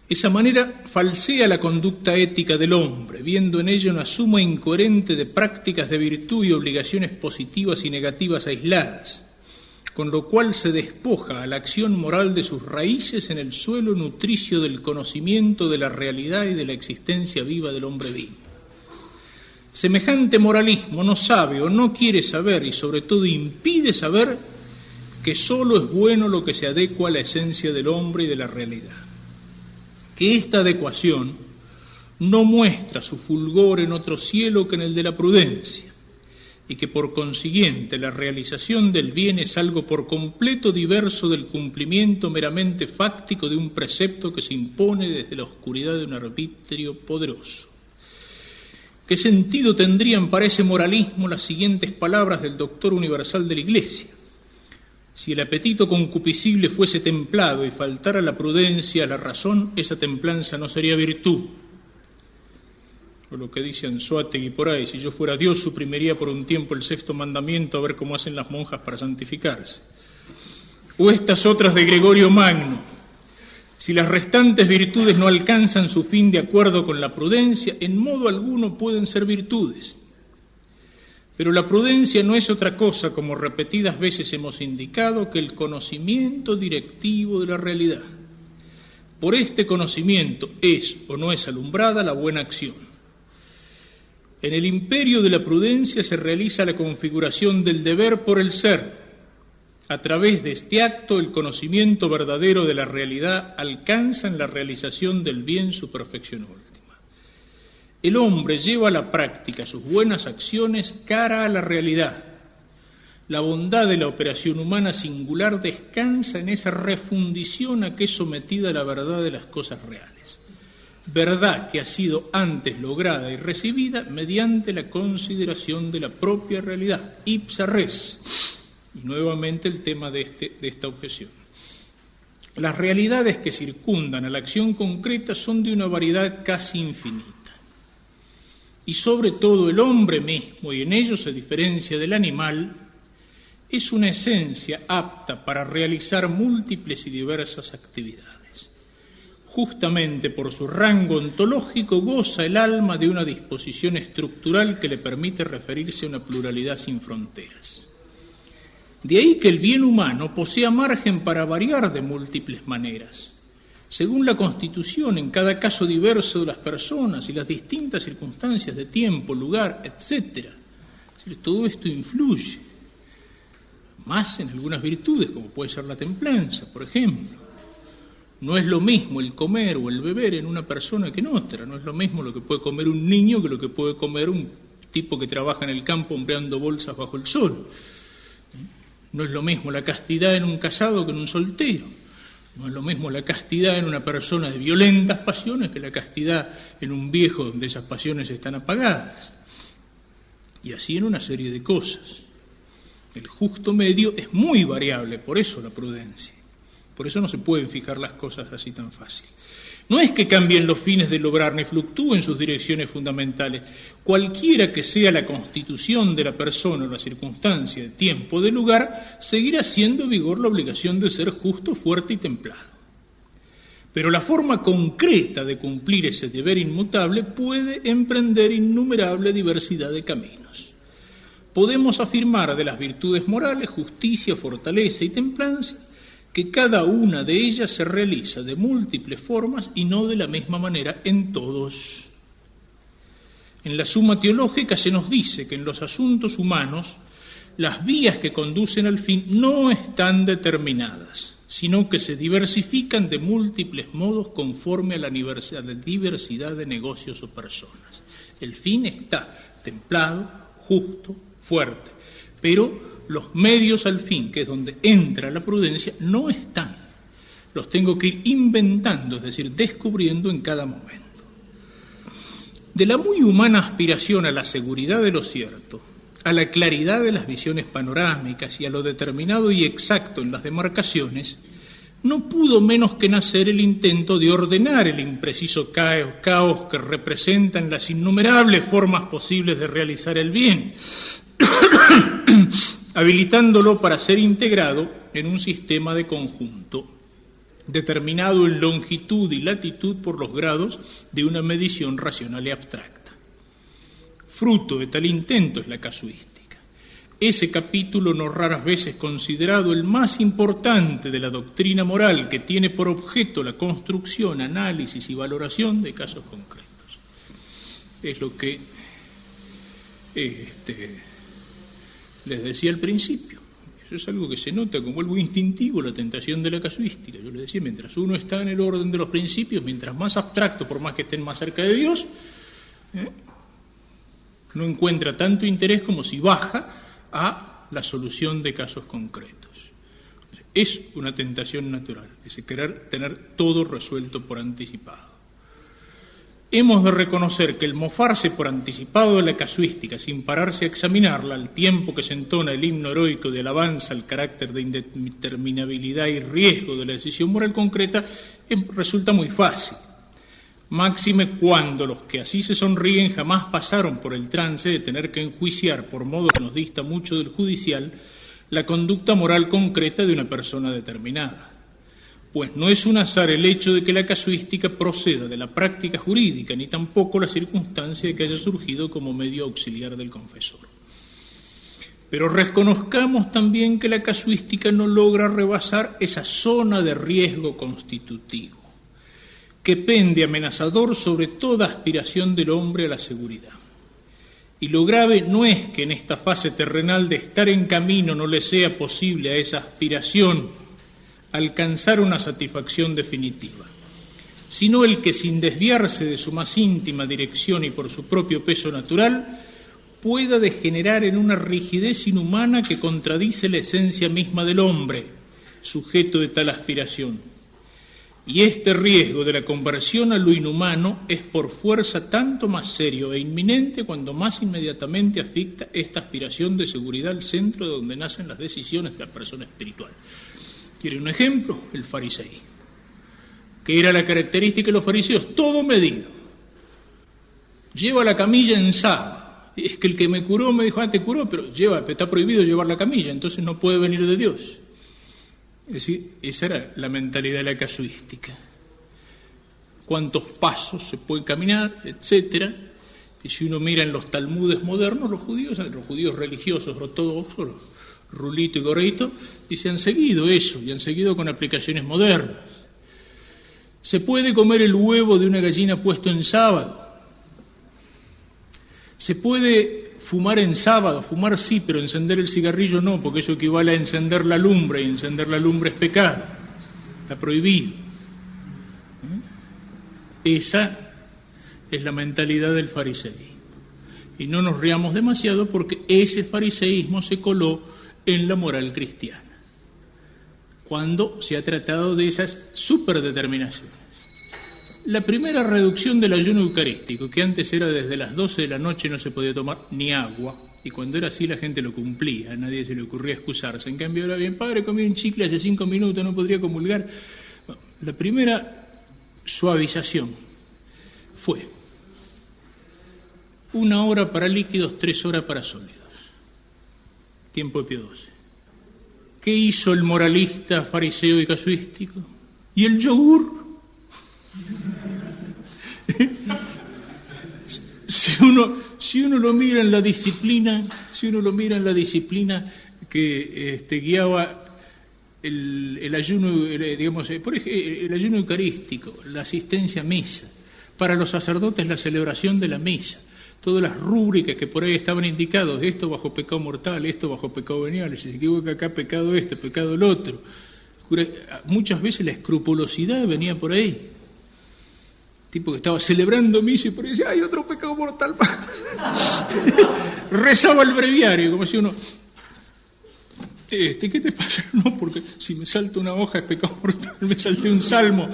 Esa manera falsea la conducta ética del hombre, viendo en ella una suma incoherente de prácticas de virtud y obligaciones positivas y negativas aisladas, con lo cual se despoja a la acción moral de sus raíces en el suelo nutricio del conocimiento de la realidad y de la existencia viva del hombre vivo. Semejante moralismo no sabe o no quiere saber y sobre todo impide saber que solo es bueno lo que se adecua a la esencia del hombre y de la realidad. Que esta adecuación no muestra su fulgor en otro cielo que en el de la prudencia y que por consiguiente la realización del bien es algo por completo diverso del cumplimiento meramente fáctico de un precepto que se impone desde la oscuridad de un arbitrio poderoso. ¿Qué sentido tendrían para ese moralismo las siguientes palabras del Doctor Universal de la Iglesia? Si el apetito concupiscible fuese templado y faltara la prudencia a la razón, esa templanza no sería virtud. O lo que dice Anzoátegui por ahí, si yo fuera Dios suprimiría por un tiempo el 6º mandamiento a ver cómo hacen las monjas para santificarse. O estas otras de Gregorio Magno, si las restantes virtudes no alcanzan su fin de acuerdo con la prudencia, en modo alguno pueden ser virtudes. Pero la prudencia no es otra cosa, como repetidas veces hemos indicado, que el conocimiento directivo de la realidad. Por este conocimiento es o no es alumbrada la buena acción. En el imperio de la prudencia se realiza la configuración del deber por el ser. A través de este acto, el conocimiento verdadero de la realidad alcanza en la realización del bien su perfección última. El hombre lleva a la práctica sus buenas acciones cara a la realidad. La bondad de la operación humana singular descansa en esa refundición a que es sometida la verdad de las cosas reales. verdad que ha sido antes lograda y recibida mediante la consideración de la propia realidad, ipsa res. Y nuevamente el tema de esta objeción. Las realidades que circundan a la acción concreta son de una variedad casi infinita. Y sobre todo el hombre mismo, y en ello se diferencia del animal, es una esencia apta para realizar múltiples y diversas actividades. Justamente por su rango ontológico goza el alma de una disposición estructural que le permite referirse a una pluralidad sin fronteras. De ahí que el bien humano posea margen para variar de múltiples maneras, según la constitución en cada caso diverso de las personas y las distintas circunstancias de tiempo, lugar, etc. Todo esto influye, más en algunas virtudes, como puede ser la templanza, por ejemplo. No es lo mismo el comer o el beber en una persona que en otra, no es lo mismo lo que puede comer un niño que lo que puede comer un tipo que trabaja en el campo hombreando bolsas bajo el sol. No es lo mismo la castidad en un casado que en un soltero. No es lo mismo la castidad en una persona de violentas pasiones que la castidad en un viejo donde esas pasiones están apagadas. Y así en una serie de cosas. El justo medio es muy variable, por eso la prudencia. Por eso no se pueden fijar las cosas así tan fácil. No es que cambien los fines del lograr ni fluctúen sus direcciones fundamentales. Cualquiera que sea la constitución de la persona o la circunstancia, de tiempo, de lugar, seguirá siendo vigor la obligación de ser justo, fuerte y templado. Pero la forma concreta de cumplir ese deber inmutable puede emprender innumerable diversidad de caminos. Podemos afirmar de las virtudes morales, justicia, fortaleza y templanza, que cada una de ellas se realiza de múltiples formas y no de la misma manera en todos. En la Suma Teológica se nos dice que en los asuntos humanos las vías que conducen al fin no están determinadas, sino que se diversifican de múltiples modos conforme a la diversidad de negocios o personas. El fin está templado, justo, fuerte, pero los medios al fin, que es donde entra la prudencia, no están. Los tengo que ir inventando, es decir, descubriendo en cada momento. De la muy humana aspiración a la seguridad de lo cierto, a la claridad de las visiones panorámicas y a lo determinado y exacto en las demarcaciones, no pudo menos que nacer el intento de ordenar el impreciso caos que representan las innumerables formas posibles de realizar el bien, habilitándolo para ser integrado en un sistema de conjunto, determinado en longitud y latitud por los grados de una medición racional y abstracta. Fruto de tal intento es la casuística, ese capítulo no raras veces considerado el más importante de la doctrina moral, que tiene por objeto la construcción, análisis y valoración de casos concretos. Es lo que les decía al principio. Eso es algo que se nota como algo instintivo, la tentación de la casuística. Yo les decía, mientras uno está en el orden de los principios, mientras más abstracto, por más que estén más cerca de Dios, no encuentra tanto interés como si baja a la solución de casos concretos. Es una tentación natural, ese querer tener todo resuelto por anticipado. Hemos de reconocer que el mofarse por anticipado de la casuística, sin pararse a examinarla, al tiempo que se entona el himno heroico de alabanza al carácter de indeterminabilidad y riesgo de la decisión moral concreta, resulta muy fácil. Máxime cuando los que así se sonríen jamás pasaron por el trance de tener que enjuiciar, por modo que nos dista mucho del judicial, la conducta moral concreta de una persona determinada. Pues no es un azar el hecho de que la casuística proceda de la práctica jurídica, ni tampoco la circunstancia de que haya surgido como medio auxiliar del confesor. Pero reconozcamos también que la casuística no logra rebasar esa zona de riesgo constitutivo, que pende amenazador sobre toda aspiración del hombre a la seguridad. Y lo grave no es que en esta fase terrenal de estar en camino no le sea posible a esa aspiración alcanzar una satisfacción definitiva, sino el que sin desviarse de su más íntima dirección y por su propio peso natural, pueda degenerar en una rigidez inhumana que contradice la esencia misma del hombre, sujeto de tal aspiración, Y este riesgo de la conversión a lo inhumano es por fuerza tanto más serio e inminente cuando más inmediatamente afecta esta aspiración de seguridad al centro de donde nacen las decisiones de la persona espiritual. ¿Quiere un ejemplo? El fariseísmo. ¿Qué era la característica de los fariseos? Todo medido. Lleva la camilla en sábado. Es que el que me curó me dijo, te curó, pero está prohibido llevar la camilla, entonces no puede venir de Dios. Es decir, esa era la mentalidad de la casuística. Cuántos pasos se pueden caminar, etcétera. Y si uno mira en los talmudes modernos, los judíos religiosos ortodoxos, Rulito y Gorrito, y se han seguido eso, y han seguido con aplicaciones modernas. ¿Se puede comer el huevo de una gallina puesto en sábado? ¿Se puede fumar en sábado? Fumar sí, pero encender el cigarrillo no, porque eso equivale a encender la lumbre, y encender la lumbre es pecado. Está prohibido. Esa es la mentalidad del fariseísmo. Y no nos riamos demasiado porque ese fariseísmo se coló en la moral cristiana, cuando se ha tratado de esas superdeterminaciones. La primera reducción del ayuno eucarístico, que antes era desde las 12 de la noche no se podía tomar ni agua, y cuando era así la gente lo cumplía, a nadie se le ocurría excusarse. En cambio, ahora bien, padre, comí un chicle hace 5 minutos, no podría comulgar. Bueno, la primera suavización fue 1 hora para líquidos, 3 horas para sólidos. Tiempo de Pío XII. ¿Qué hizo el moralista fariseo y casuístico? ¿Y el yogur? Si uno lo mira en la disciplina, que guiaba el ayuno, digamos, por ejemplo, el ayuno eucarístico, la asistencia a misa, para los sacerdotes la celebración de la misa, todas las rúbricas que por ahí estaban indicados, esto bajo pecado mortal, esto bajo pecado venial, si se equivoca acá, pecado este, pecado el otro. Muchas veces la escrupulosidad venía por ahí. Tipo que estaba celebrando misa y por ahí decía, hay otro pecado mortal más. Rezaba el breviario, como si uno, ¿qué te pasa? No, porque si me salta una hoja es pecado mortal, me salté un salmo,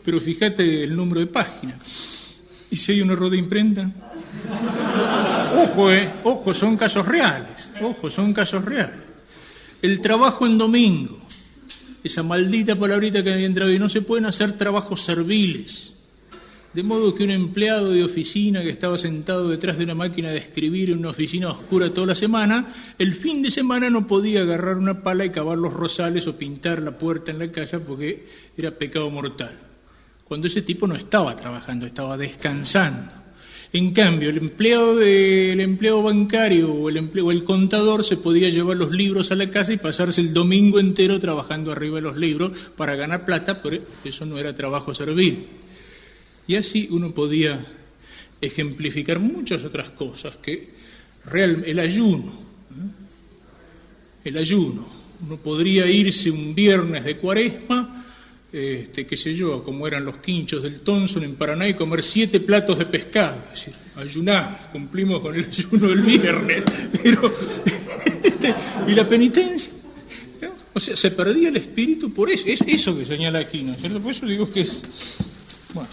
pero fíjate el número de página. ¿Y si hay un error de imprenta? Ojo, son casos reales. El trabajo en domingo, esa maldita palabrita que había entrado, y no se pueden hacer trabajos serviles. De modo que un empleado de oficina que estaba sentado detrás de una máquina de escribir en una oficina oscura toda la semana, el fin de semana no podía agarrar una pala y cavar los rosales o pintar la puerta en la casa porque era pecado mortal. Cuando ese tipo no estaba trabajando, estaba descansando. En cambio, el empleado bancario o el contador se podía llevar los libros a la casa y pasarse el domingo entero trabajando arriba de los libros para ganar plata, pero eso no era trabajo servil. Y así uno podía ejemplificar muchas otras cosas que el ayuno, uno podría irse un viernes de Cuaresma, qué sé yo, como eran los quinchos del Thompson en Paraná, y comer 7 platos de pescado, es decir, ayunar, cumplimos con el ayuno del viernes, pero y la penitencia, ¿no? O sea, se perdía el espíritu por eso, es eso que señala aquí, ¿no es cierto? Por eso digo que es, bueno.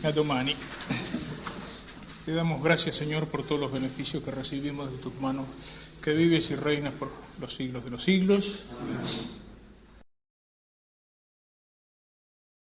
A domani. Te damos gracias, Señor, por todos los beneficios que recibimos de tus manos, que vives y reinas por los siglos de los siglos.